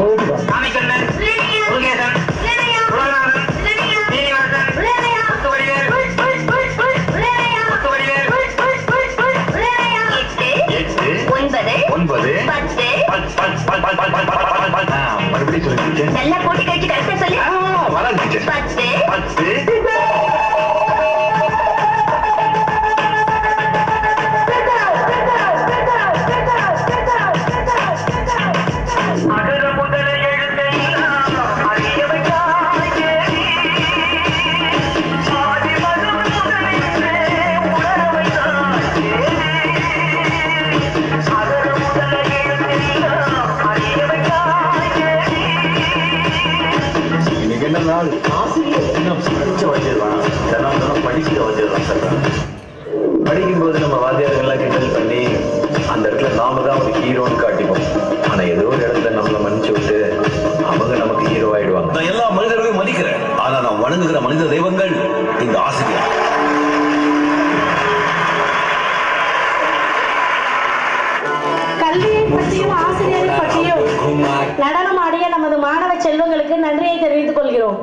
S9: மறுபடியும் சொல்லி நல்லா போட்டி கழிச்சு கரெக்டா சொல்லி வளர்ந்துச்சு 10 படிக்கும்போது நம்ம வாத்தியார்கள்லாம் கிண்டல் பண்ணி அந்த இடத்துல நாம தான் ஒரு ஹீரோன்னு காட்டிப்போம். ஆனா ஏதோ ஒரு இடத்துல நம்மளை மன்னிச்சு விட்டு அவங்க நமக்கு ஹீரோ ஆயிடுவாங்க.
S10: நான் எல்லா மனிதர்களையும் மதிக்கிறேன், ஆனா நான் வணங்குகிற மனித தெய்வங்கள் இந்த ஆசிரியர்.
S11: கல்வியை பற்றியும் ஆசிரியரை பற்றியும் நடனம் ஆடிய நமது மாணவ செல்வங்களுக்கு நன்றியை தெரிவித்துக் கொள்கிறோம்.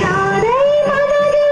S6: ராதை மனதில்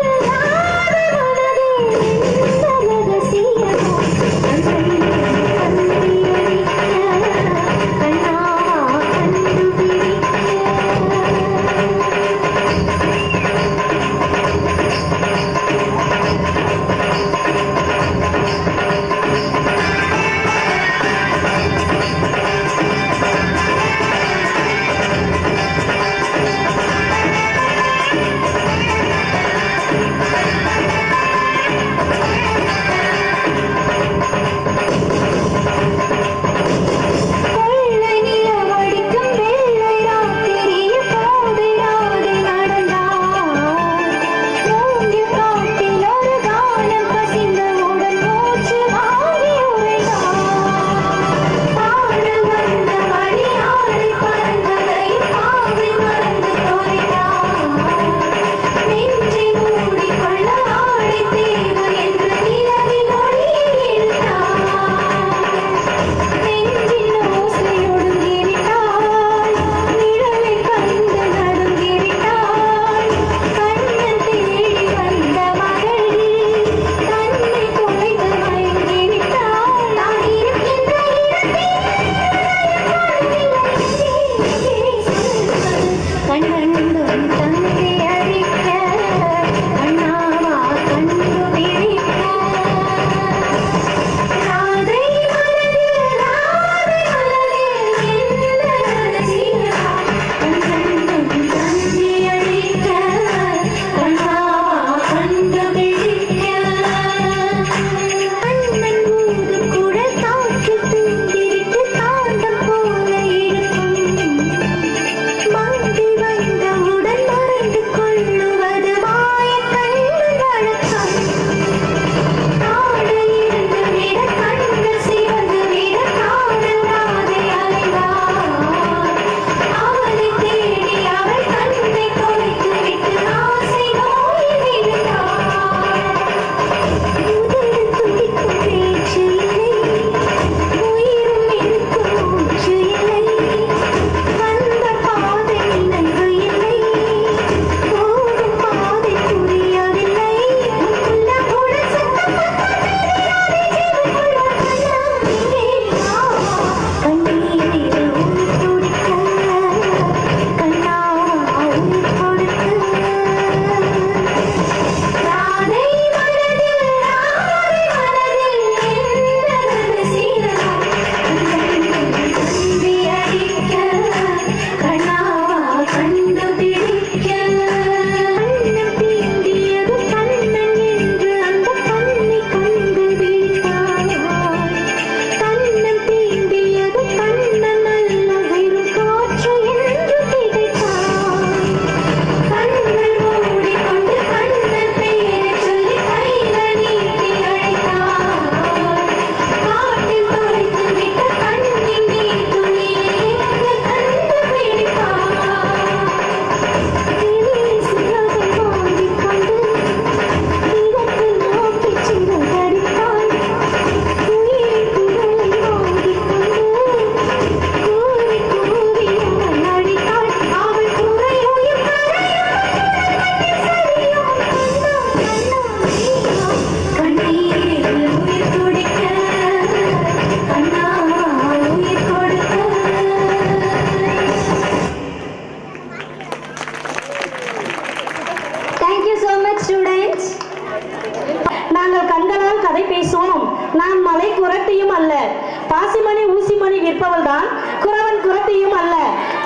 S11: பாசிமணி ஊசிமணி விற்பவள் தான் குறவன் குரத்தியும் அல்ல.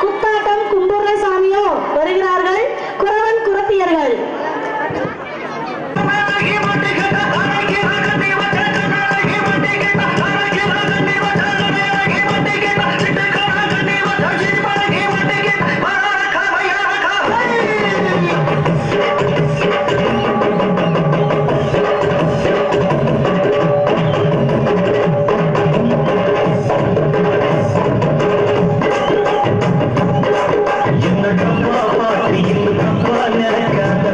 S11: குத்தாட்டம் கும்புர்ண சாமியோ வருகிறார்கள் குறவன் குரத்தியர்கள்.
S8: இந்த கப்பா பாட்டி இந்த கப்பா நினைக்காத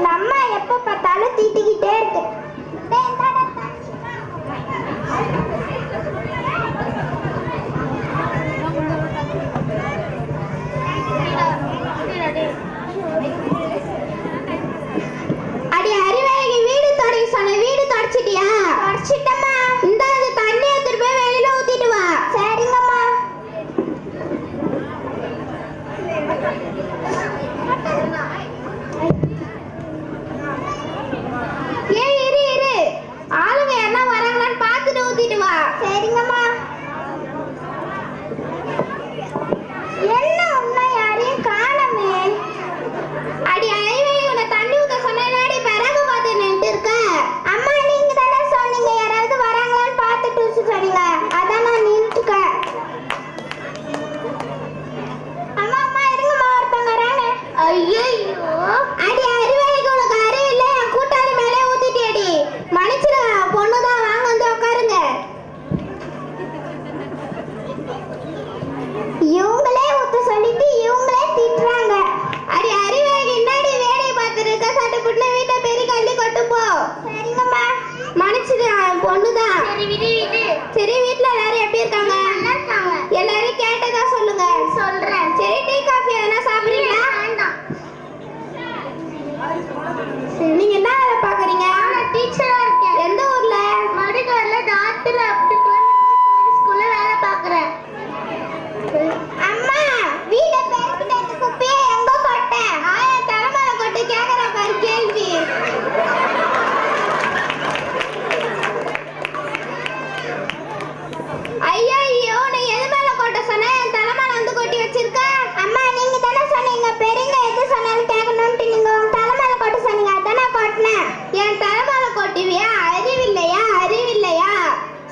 S6: நம்ம எப்ப பார்த்தாலும் தீட்டிக்கிட்டே இருக்கு. அடி அறிவாளிக்கு வீடு தொடங்கி சொன்ன, வீடு தொடச்சிட்டியா? தொடச்சிட்டம்மா. இந்த தண்ணி எடுத்துட்டு போய் வெளியில ஊத்திட்டு வா. சரிங்கம்மா. இரு ஆளுங்க என்ன வராங்களான்னு பார்த்துட்டு ஊத்திட்டு வா. சரிங்கம்மா. என்ன உன்னை யாரையும் காணமே. அடி ஐவே உன்னை தண்ணி ஊத்த சொன்னாடி பிறகு பார்த்து நின்று இருக்க. அம்மா நீங்க தானே சொன்னீங்க யாராவது வராங்களான்னு பார்த்துட்டு சொன்னீங்க, அதான் நான் நின்றுக்கேன். அம்மா அம்மா இருங்கம்மா, ஒருத்தவங்க வராங்க. ஐயோ அடி அறிவாளிக்கு உனக்கு அறிவு இல்லை, என் கூட்டாளி மேலே ஊத்திட்டேடி. மன்னிச்சிட, பொண்ணுதான், வாங்க வந்து உட்காருங்க. இவங்களே ஊத்த சொல்லிட்டு இவங்களே திட்டுறாங்க. அடி அறிவாளிக்கு என்னடி வேலையை பார்த்துருக்க, சட்டை புட்டு வீட்டை பெரிய கள்ளி கொட்டு போ. சரிங்கம்மா. மன்னிச்சிடு, பொண்ணுதான். சரி வீட்டுல எல்லாரும் எப்படி இருக்காங்க? எல்லாரும் கேட்டதா சொல்லுங்க. சொல்றேன். சரி டீ காஃபி எதனா சாப்பிடுறீங்களா? நீங்க என்ன வேலை பாக்குறீங்க? நான் டீச்சரா இருக்கேன். எந்த ஊர்ல? மடுகார்ல டாக்டர் ஸ்கூல்ல வேலை பாக்குறேன். அம்மா வீட பெருக்கிட்டு குப்பையை எங்க கொட்ட? ஆயா தலைமையில கொட்டு. கேக்குற பாரு கேள்வி. ஐயோ நீ எது மேல கொட்ட சொன்ன? என் தலைமையில வந்து கொட்டி வச்சிருக்க. அம்மா நீங்க தானே சொன்னீங்க பெரியங்க எது சொன்னாலும் கேட்கணும்ட்டு, நீங்க உங்க தலைமையில கொட்ட சொன்னீங்க, அதானே கொட்டினேன். என் தலைமையில கொட்டுவியா? அறிவில்லையா? அறிவில்லையா?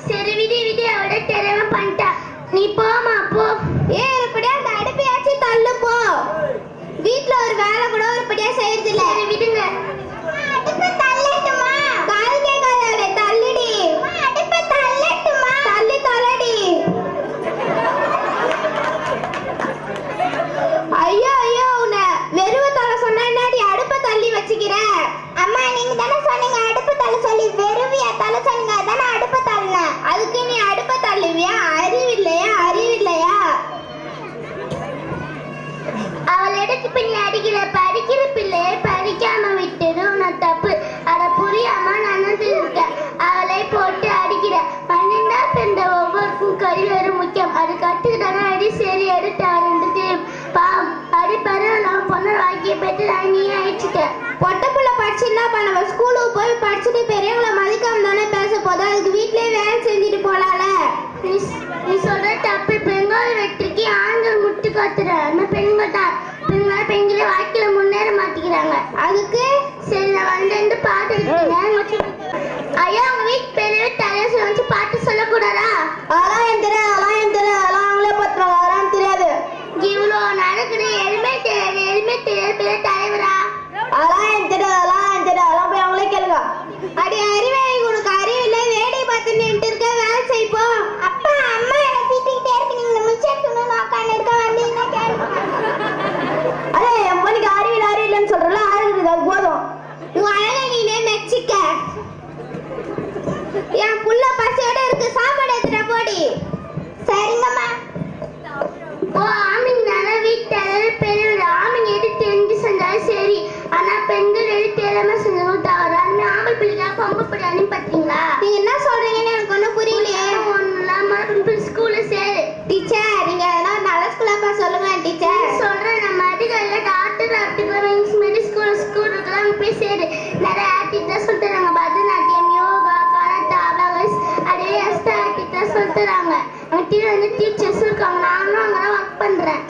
S6: சரி விதி அவட தெரியாம பண்ணிட்டா. நீ போமா போ. இப்படியா அந்த அடுப்பையாச்சும் தள்ளு போ. வீட்டுல ஒரு வேலை கூட ஒருபடியா செய்யறது இல்ல. விடுங்க. அடுப்பை தள்ளட்டுமா? காது கேட்காத, தள்ளுடி. அடுப்பை தள்ளட்டுமா? தள்ளி தள்ளடி. ஐயோ உன்னை வெறுவ தள்ள சொன்னா என்னடி அடுப்பை தள்ளி வச்சுக்கிற? அம்மா நீங்க தானே சொன்னீங்க அடுப்பை தள்ள சொல்லி, வெறுவியா தள்ள சொன்னீங்க, அதானே அடுப்பை தள்ள. அதுக்கு நீ அடுப்பை தள்ளுவியா? அறிவில்லையா? அறிவில்லையா? அவள் எடுத்து பண்ணி அடிக்கிற, படிக்கிற பிள்ளையை படிக்காம விட்டது உனக்கு தப்பு. அதை புரியாம நடந்து இருக்க, அவளை போட்டு அடிக்கிற. 12 பெண்ட ஒவ்வொருக்கும் கறிவேறு முக்கியம், அது கட்டுக்கிட்டான அடி. சரி எடுத்து ரெண்டு தெரியும் பாம் அடி பரவலாம். பொண்ணு வாக்கிய பெற்று நீ ஆயிடுச்சுட்ட. பொட்ட பிள்ளை படிச்சு என்ன பண்ணவ? ஸ்கூலுக்கு போய் படிச்சுட்டு பெரியவங்களை மதிக்காம தானே பேச போதா? அதுக்கு வீட்லயே வேலை செஞ்சுட்டு போலால. நீ சொல்ற தப்பு. பெண்கள் வெற்றிக்கு ஆண்கள் முட்டு காத்துற. அந்த பெண்கள் தான் பெண்களை வாழ்க்கையில முன்னேற மாட்டேங்கிறாங்க. அதுக்கு சரி நான் வந்து பாட்டு இருக்கீங்க. ஐயா அவங்க வீட்டு பெரிய தலையை வச்சு பாட்டு சொல்லக்கூடாதா? அதெல்லாம் என் தெரியாது, அதெல்லாம் என் தெரியாது, அதெல்லாம் அவங்களே பத்துறாங்க, அதெல்லாம் தெரியாது. இவ்வளோ நடக்குது, எதுவுமே தெரியாது பெரிய தலைவரா? அதெல்லாம் என் தெரியாது, அதெல்லாம் என் தெரியாது, அதெல்லாம் போய் அவங்களே கேளுங்க. அடி அறிவே உனக்கு அறிவு இல்லை, வேலையை பார்த்து நின்று இருக்க, வேலை செய்ப்போம். அப்பா அம்மா என்ன திட்டிக்கிட்டே இருக்கு, நீங்க மிச்சம் சொன்னு உட்காந்து இருக்க வந்தீங்கன்னா கேளுங்க. அதே என் பொண்ணுக்கு அறிவில்லைன்னு சொல்றல, அறிவு அது போதும். உன் அழகை நீனே மெச்சிக்க. என் புள்ள பசியோட இருக்கு, சாப்பாடு எடுத்துட்ட போடி. சரிங்கம்மா. ஓ ஆமிங்க வீட்டு பெரிய ஆமிங்க எது தெரிஞ்சு செஞ்சாலும் சரி, ஆனா பெண்கள் எது தெரியாம செஞ்சவங்க தவறு. அதுமே ஆம்பளை பிள்ளைங்க பொம்பளை பிள்ளை அனுப்பி பார்த்தீங்களா? நீங்க என்ன சொல்றீங்கன்னு எனக்கு ஒன்றும் புரியலையே. ஸ்கூல்ல சேரு டீச்சர். நீங்க எதனா நல்ல ஸ்கூலாப்பா சொல்லுங்க டீச்சர். சொல்றேன் நம்ம அதிகாரில டாக்டர் ஸ்கூல் இருக்கலாம், போய் சேரு. நிறைய ஆக்டிவிட்டிஸ் சொல்லி தராங்க. பரதநாட்டியம், யோகா, கராத்தே, அபகஸ், அப்படியே எக்ஸ்ட்ரா ஆக்டிவிட்டிஸ் சொல்லி தராங்க. வந்து டீச்சர்ஸ் இருக்காங்க, நானும் அங்கதான் ஒர்க் பண்றேன்.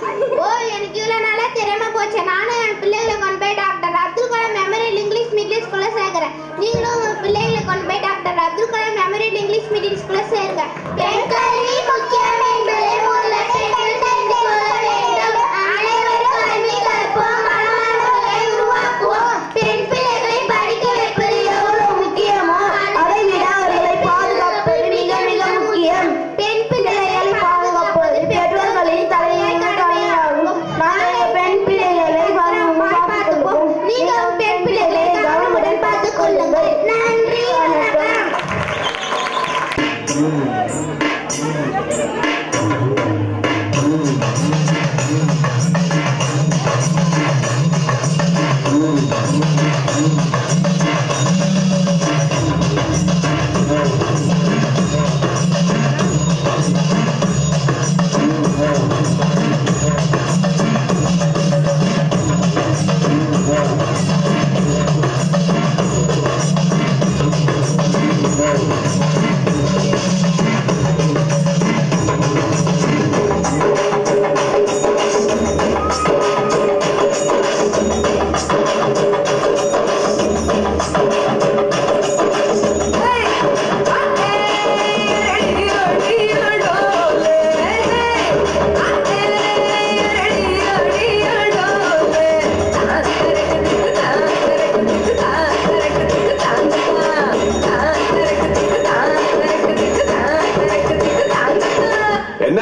S6: ஓ எனக்கு இவ்வளவு நாளா தெரியாம போச்சு. நானும் என் பிள்ளைகளை கொண்டு போய் doctor Abdul Kalam memorial English medium ஸ்கூல்ல சேர்க்கிறேன். நீங்களும் உங்க பிள்ளைகளை கொண்டு போய் doctor Abdul Kalam memorial English medium ஸ்கூல்ல சேருங்க. பெண் கல்வி முக்கியம் என்பதை முதல்ல பெண்கள் தெரிந்து கொள்ள வேண்டும். அனைவரும் கல்வி கற்போம், மனமானவர்களை உருவாக்குவோம். பெண் பிள்ளைகளை படிக்க வைப்பது எவ்வளவு முக்கியமோ அதை விட அவர்களை பாதுகாப்பது மிக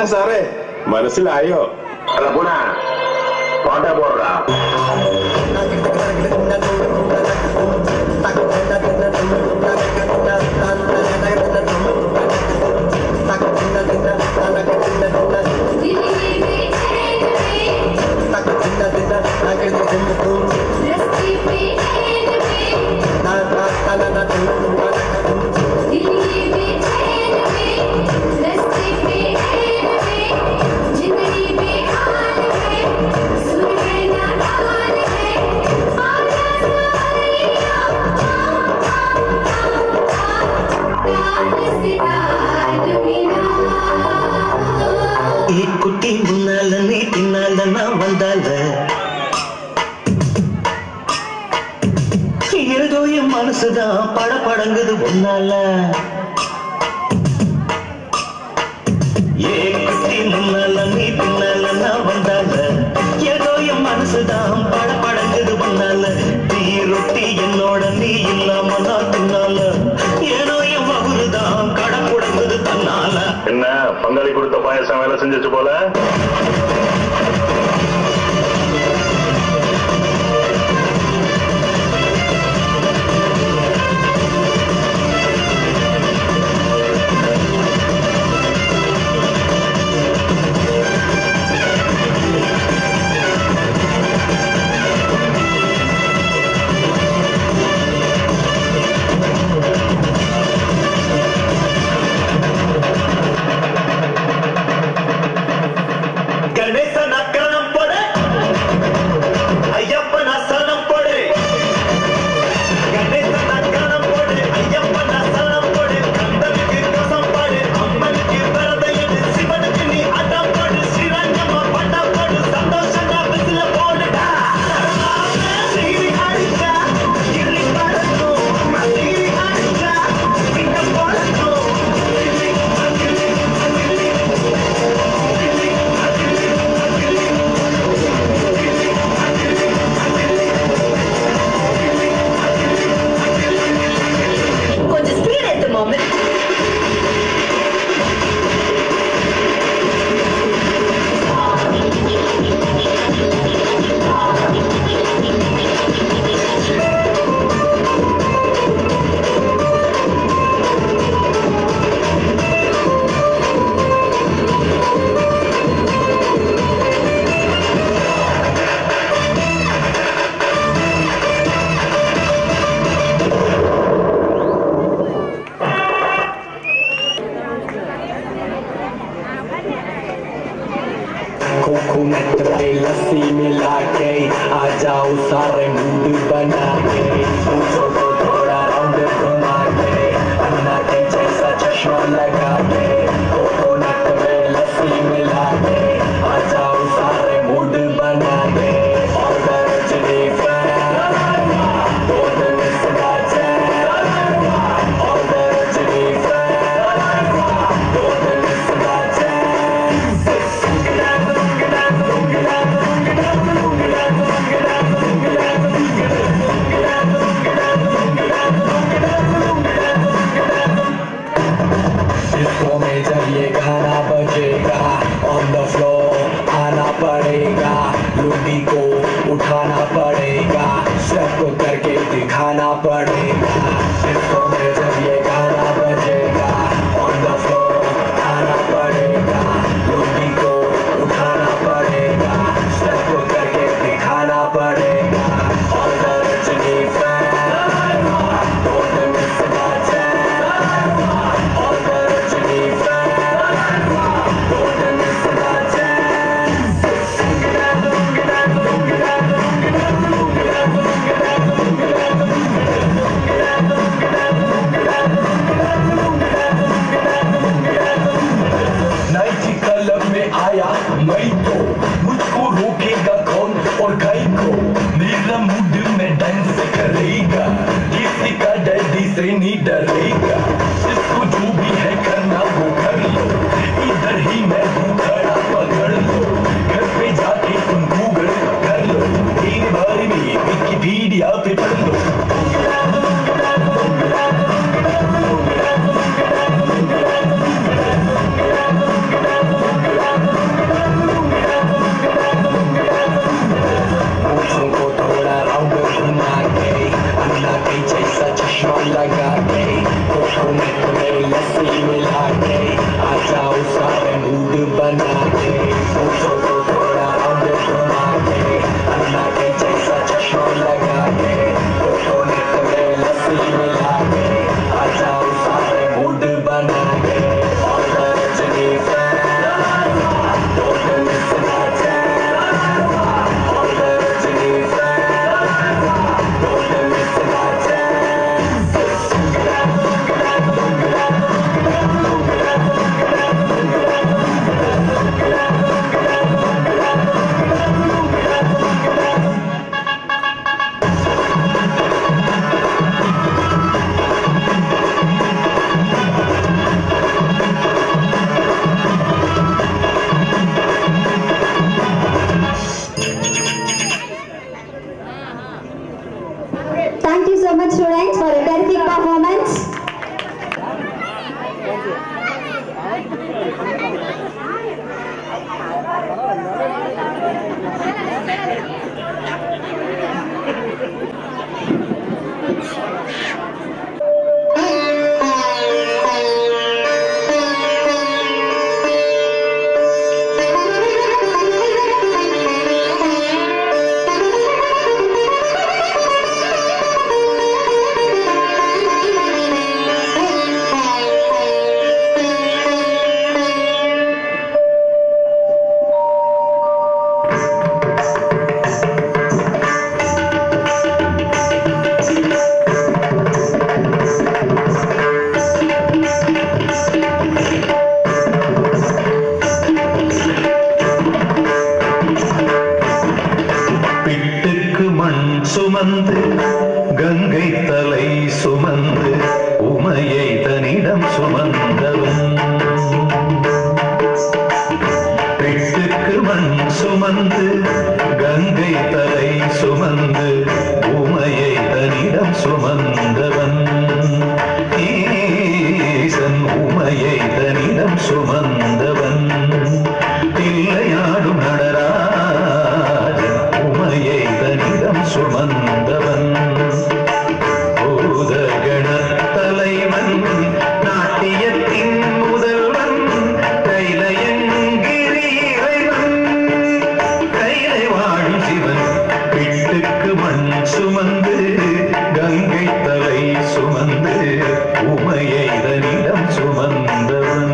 S12: എന്നാ സാറേ മനസ്സിലായോ?
S9: അല്ല പോണ പാട്ടാ പോടാ.
S8: ഈ കുട്ടി മുന്നാല നീ പിന്നാല നാം വந்தாല ஏதோ என் மனசுதான் படபடங்குது ஒன்னால. ஏ குட்டி முன்னால நீ பின்னால நான் வந்தால ஏதோ என் மனசுதான் படபடங்குது ஒன்னால. தீ ரொட்டி என்னோட நீ இல்லாம நான் தின்னால ஏனோ என் வகுருதான் கடப்புடங்குது தன்னால.
S13: என்ன பங்காளி கொடுத்த பாயசம் வேலை செஞ்சிச்சு போல.
S14: कोकोनट पे लस्सी मिला के आ जाओ सारे मूड बना के पूछो तो थोड़ा राउंड घुमा के अन्ना के जैसा चश्मा लगा के कोकोनट पे लस्सी मिला के आ जाओ सारे मूड बना के ऑर्डर चली
S8: சுமந்து கங்கை தலை சுமந்து உமையை தன்னிடம் சுமந்தவன் ஈசன் உமையை தன்னிடம் சுமந்தவன் தில்லையாடும் நடராஜன் உமையை தன்னிடம் சுமந்தவன் பூதகண தலைவன் நாட்டியத்தின் முதல்வன் கைலையங்கிரி இறைவன் கைலை வாழும் சிவன் பிட்டுக்கு மண் சுமந்து கங்கை தலை சுமந்து உமையை தன்னிடம் சுமந்தவன்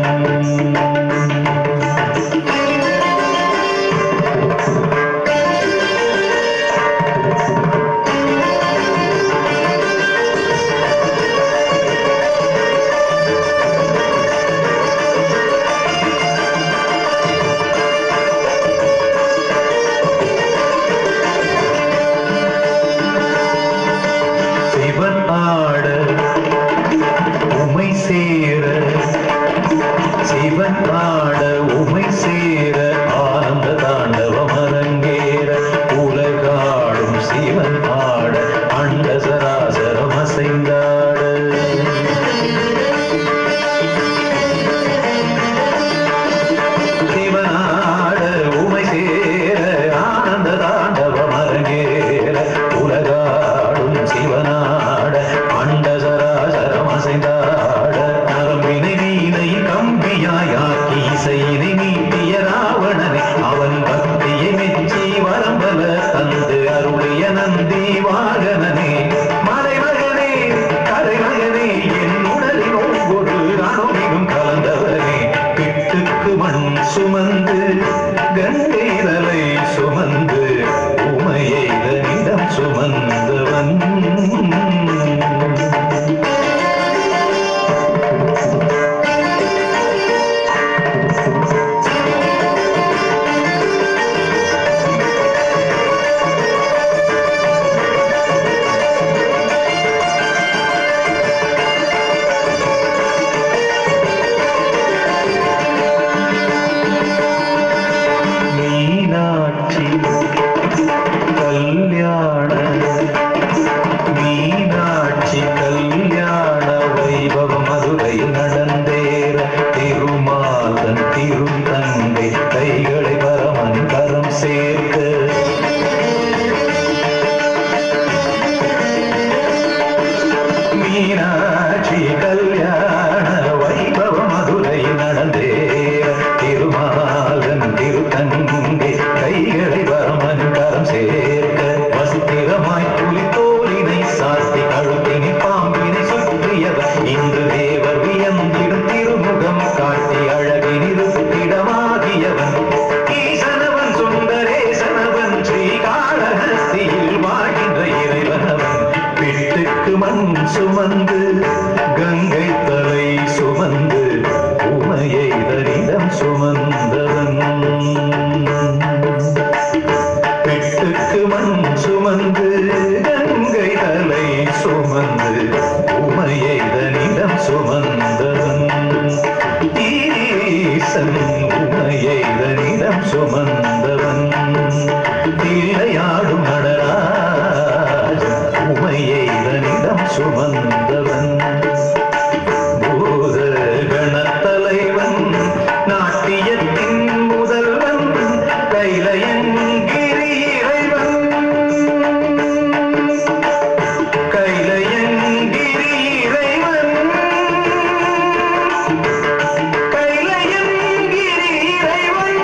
S8: சிவன் ஆட உமை சேர ஆனந்த தாண்டவம் அரங்கேற உலகாடும் சிவன் ஆட அண்ட சராசரம் அசைந்தாட சிவன் ஆட உமை சேர ஆனந்த தாண்டவம் அரங்கேற உலகாடும் சிவனாட அண்ட சராசரம் அசைந்தாட நரம்பினை வீணை கம்பியாயாக்கி இசையினை நீட்டிய ராவணனை அவன் பக்தியை மெச்சி வரம்பல தந்து அருளிய நந்தி வாகனனே மலைமகனே கரைமகனே என் உடலில் ஒவ்வொரு அணுவிலும் கலந்தவனே பிட்டுக்கு மண் சுமந்து கங்கை தலை சுமந்து உமையை தன்னிடம் சுமந்தவன் மீனாட்சி கல்யாண வைபவம் மதுரையில் நடந்தேற திருமாதன் திருத்தங்கை கைகளை பரமன் கரம் சேர்க்க மீனாட்சி கல்யாண வைபவம் மதுரையில் நடந்தேற திருமாதன் திருத்தங்கை கைகளை பரமன் கரம் சேர்க்க வஸ்திரமாய் புலித்தோலினை சாத்தி கழுத்தினை பாம்பினை சுற்றியவர் இன்று தேவர் வியந்திடும் திருமுகம் காட்டி அழகினிருத்திடமாகியவன் ஈசனவன் சுந்தரேசனவன் ஸ்ரீகாளஹஸ்தியில் வாழ்கின்ற இறைவனவன் பிட்டுக்கு மண் சுமந்து கங்கை தலை சுமந்து உமையை தன்னிடம் சுமந்தவன் பிட்டுக்கு மண் சுமந்து கங்கை தலை சுமந்து உமையை தன்னிடம் சுமந்தவன் ஈசன் உமையை தன்னிடம் சுமந்தவன் தில்லையாடும் நடராஜன் உமையை தன்னிடம் சுமந்தவன் பூத கணத்தலைவன் நாட்டியத்தின் முதல்வன் கைலையங்கிரி இறைவன் கைலையங்கிரி இறைவன் கைலையங்கிரி இறைவன்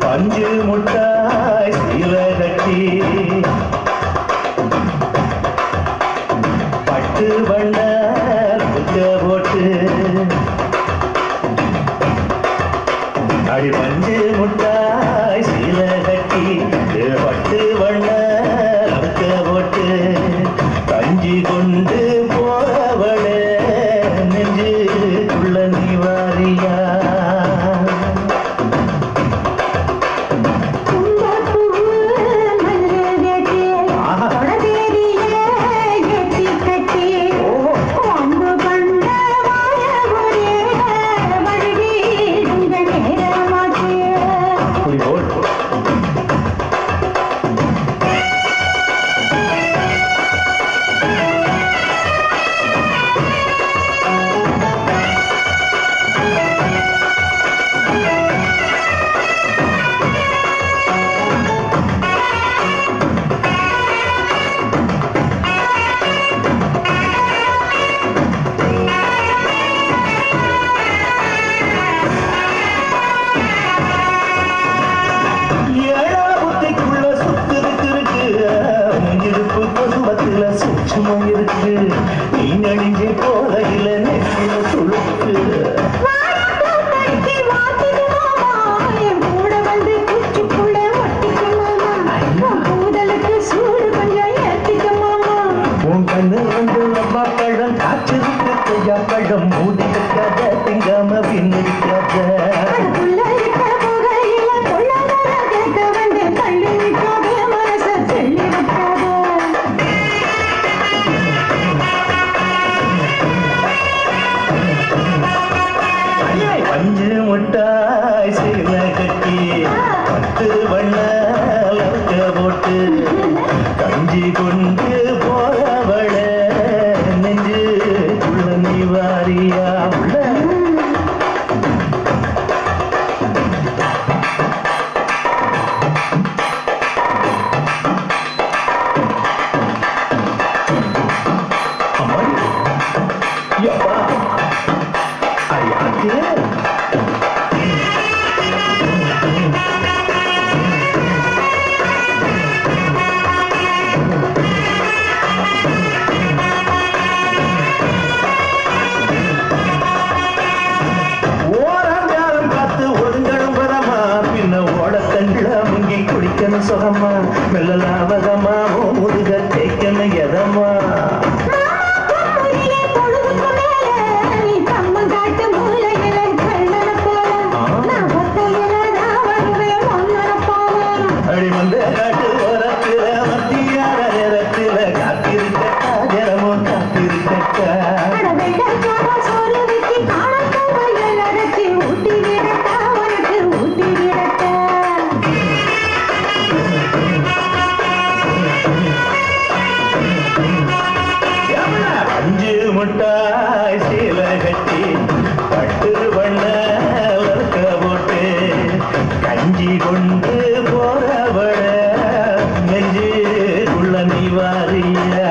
S8: பஞ்சு முட்டாய் சீல கட்டி பட்டு வண்ண புத்த போட்டு அம்மா பழம் காய்ச்சிருக்கு கொய்யா பழம் மூடி வைக்காத திங்காம பின்னிருக்காத பஞ்சு முட்டாய் சீல கட்டி 10 வண்ண லக்க போட்டு கஞ்சி கொண்டு போறவள நெஞ்சு உள்ள நீ வாரியா உள்ள சுகமா மெல்லலாவதமா முருக தேய்க்கணும் எதமா அடி வந்த காட்டு ஓரத்துல மத்தியான நேரத்துல காத்திருக்கா ஜனமும் காத்திருக்கா முட்டாய் சீல கட்டி 10 வண்ண லக்க போட்டு கஞ்சி கொண்டு போறவள நெஞ்சு உள்ள நீ வாரியா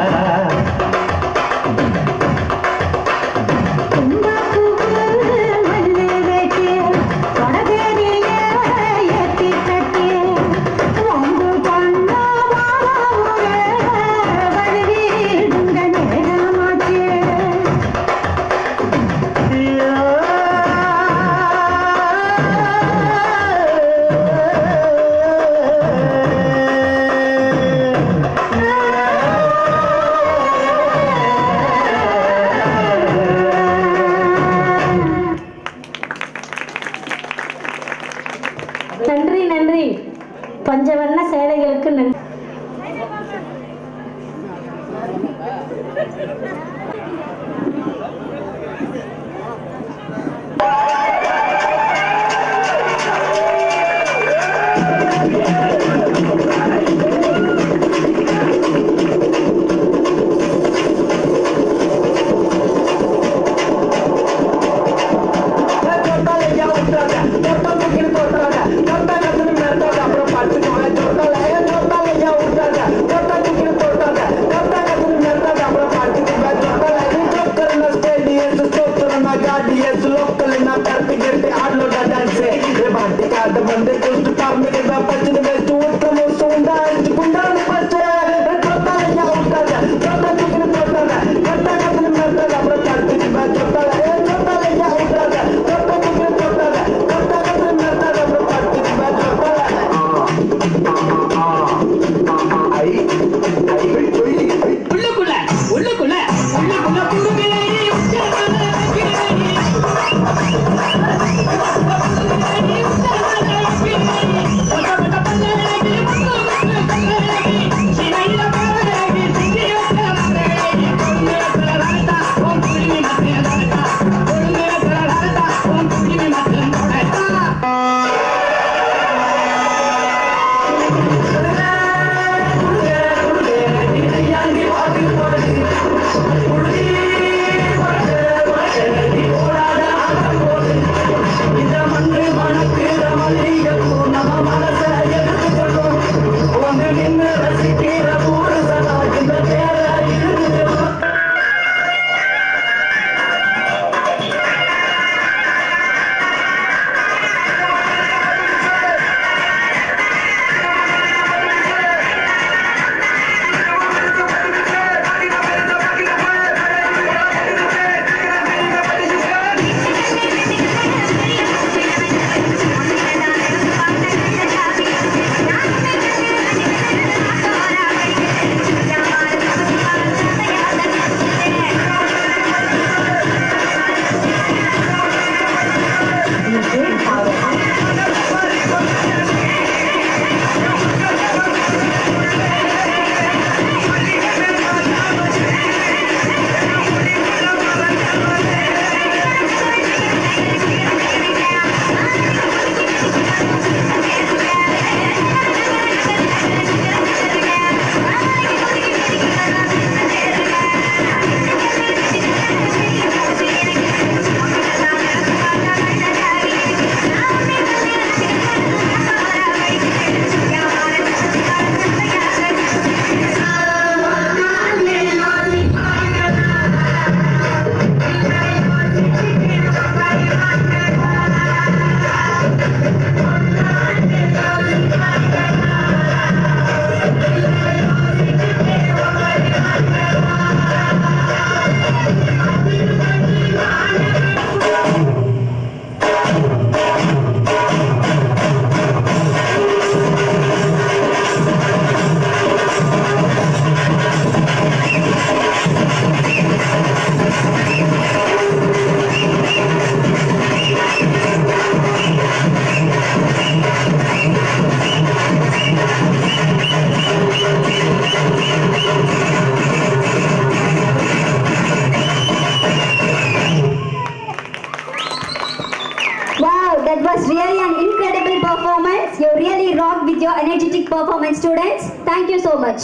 S2: that was really an incredible performance. You really rocked with your energetic performance, students. Thank you so much.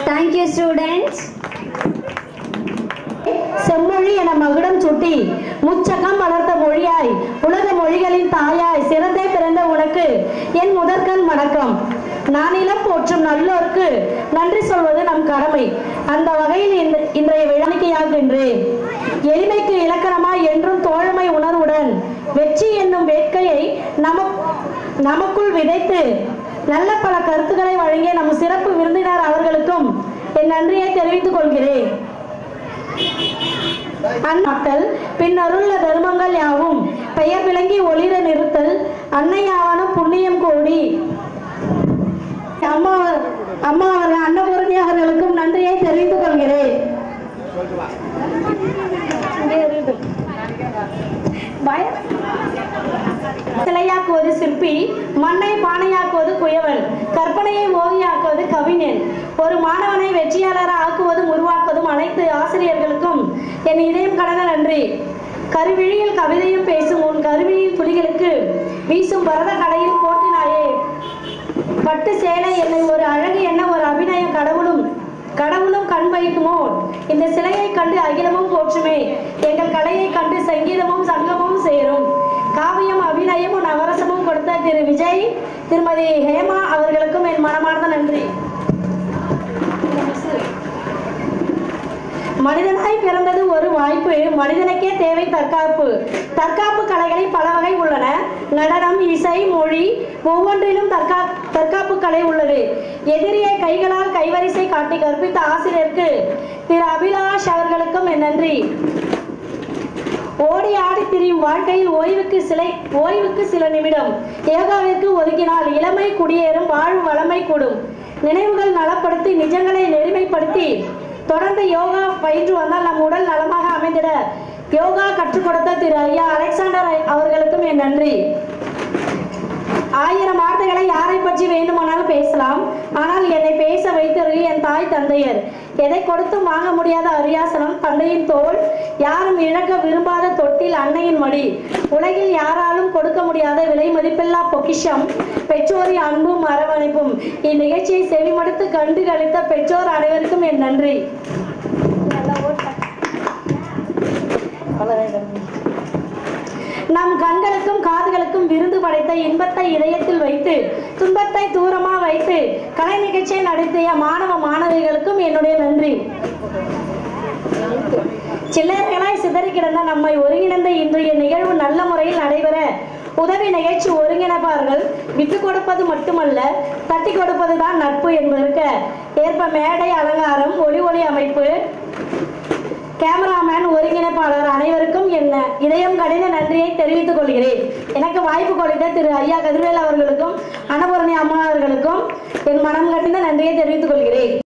S2: Thank you, students.
S11: செம்மொழி என மகுடம் சுட்டி முச்சகம் வளர்த்த மொழியாய் உலக மொழிகளின் தாயாய் சிறந்தே பிறந்த உனக்கு என் முதற்கண் வணக்கம். நானிலம் போற்றும் நல்லோருக்கு நன்றி சொல்வது நம் கடமை. அந்த வகையில் இன்றைய விழாக்கியாகின்றேன். எளிமைக்கு இலக்கணமாய் என்றும் தோழமை உணர்வுடன் வெற்றி என்னும் வேட்கையை நமக்குள் விதைத்து நல்ல பல கருத்துக்களை வழங்கிய நம் சிறப்பு விருந்தினர் அவர்களுக்கும் என் நன்றியை தெரிவித்துக் கொள்கிறேன். அந்நாட்கள் பின்னருள்ள தர்மங்கள் யாவும் பெயர் விளங்கி ஒளிர நிறுத்தல் அன்னையாவனும் புண்ணியம் கோடி. அம்மா அவர்கள் அன்னபூரணி அவர்களுக்கும் நன்றியை தெரிவித்துக் கொள்கிறேன். சிலையாக்குவது சிற்பி, மண்ணை பானையாக்குவது குயவன், கற்பனையை ஓவியாக்குவது கவிஞன், ஒரு மாணவனை வெற்றியாளராக ஆக்குவதும் உருவாக்குவதும் வரும் அனைத்து ஆசிரியர்களுக்கும் என் இதயம் கடந்த நன்றி. கருவிழியில் கவிதையும் பேசும் உன் கருவிழியில் புலிகளுக்கு வீசும் பரத கலையில் போட்டினாயே பட்டு சேலை என்னை ஒரு அழகு என்ன ஒரு அபிநயம் கடவுளும் கண் வைக்குமோ இந்த சிலையை கண்டு அகிலமும் போற்றுமே எங்கள் கலையை கண்டு சங்கீதமும் சங்கமும் சேரும். காவியம் அபிநயமும் நவரசமும் கொடுத்த திரு விஜய் திருமதி ஹேமா அவர்களுக்கும் என் மனமார்ந்த நன்றி. மனிதனாய் பிறந்தது ஒரு வாய்ப்பு, மனிதனுக்கே தேவை தற்காப்பு கலைகளில் பல வகை உள்ளன. நடனம், இசை, மொழி ஒவ்வொன்றிலும் தற்காப்பு கலை உள்ளது. எதிரியை கைகளால் கைவரிசை காட்டி கற்பித்த ஆசிரியருக்கு திரு அபிலாஷ் அவர்களுக்கும் என் நன்றி. ஓடி ஆடி திரியும் வாழ்க்கையில் ஓய்வுக்கு சில நிமிடம் யோகாவிற்கு ஒதுக்கினால் இளமை குடியேறும், வாழ்வு வளமை கூடும். நினைவுகள் நலப்படுத்தி நிஜங்களை நெறிமைப்படுத்தி தொடர்ந்து யோகா பயின்று வந்தால் நம் உடல் நலமாக அமைந்திட யோகா கற்றுக் கொடுத்த திரு ஐயா அலெக்சாண்டர் அவர்களுக்கும் என் நன்றி. 1000 வார்த்தைகளை யாரை பற்றி வேண்டுமானாலும் பேசலாம், ஆனால் என்னை பேச வைத்தது என் தாய் தந்தையர். எதை கொடுத்தும் வாங்க முடியாத அரியாசனம், தந்தையின் தோள், யாரும் இழக்க விரும்பாத தொட்டில், அன்னையின் மடி, உலகில் யாராலும் கொடுக்க முடியாத விலை மதிப்பில்லா பொக்கிஷம், பெற்றோரின் அன்பும் அரவணைப்பும். இந்நிகழ்ச்சியை செவிமடுத்து கண்டு களித்த பெற்றோர் அனைவருக்கும் என் நன்றி. நம் கண்களுக்கும் காதுகளுக்கும் விருந்து படைத்த இன்பத்தை இதயத்தில் வைத்து துன்பத்தை தூரமா வைத்து கலை நிகழ்ச்சியை நடத்திய மாணவ மாணவிகளுக்கும் என்னுடைய நன்றி. சில்லறைகளாய் சிதறி கிடந்த நம்மை ஒருங்கிணைந்த இன்றைய நிகழ்வு நல்ல முறையில் நடைபெற உதவி நிகழ்ச்சி ஒருங்கிணைப்பார்கள். விட்டு கொடுப்பது மட்டுமல்ல, தட்டி கொடுப்பதுதான் நட்பு என்பதற்கு ஏற்ப மேடை அலங்காரம், ஒளி அமைப்பு, கேமராமேன், ஒருங்கிணைப்பாளர் அனைவருக்கும் என் இதயம் கடின நன்றியை தெரிவித்துக் கொள்கிறேன். எனக்கு வாய்ப்பு கொடுத்த திரு ஐயா கதிர்வேல் அவர்களுக்கும் அன்னபூரணி அம்மா அவர்களுக்கும் என் மனம் கடிந்த நன்றியை தெரிவித்துக் கொள்கிறேன்.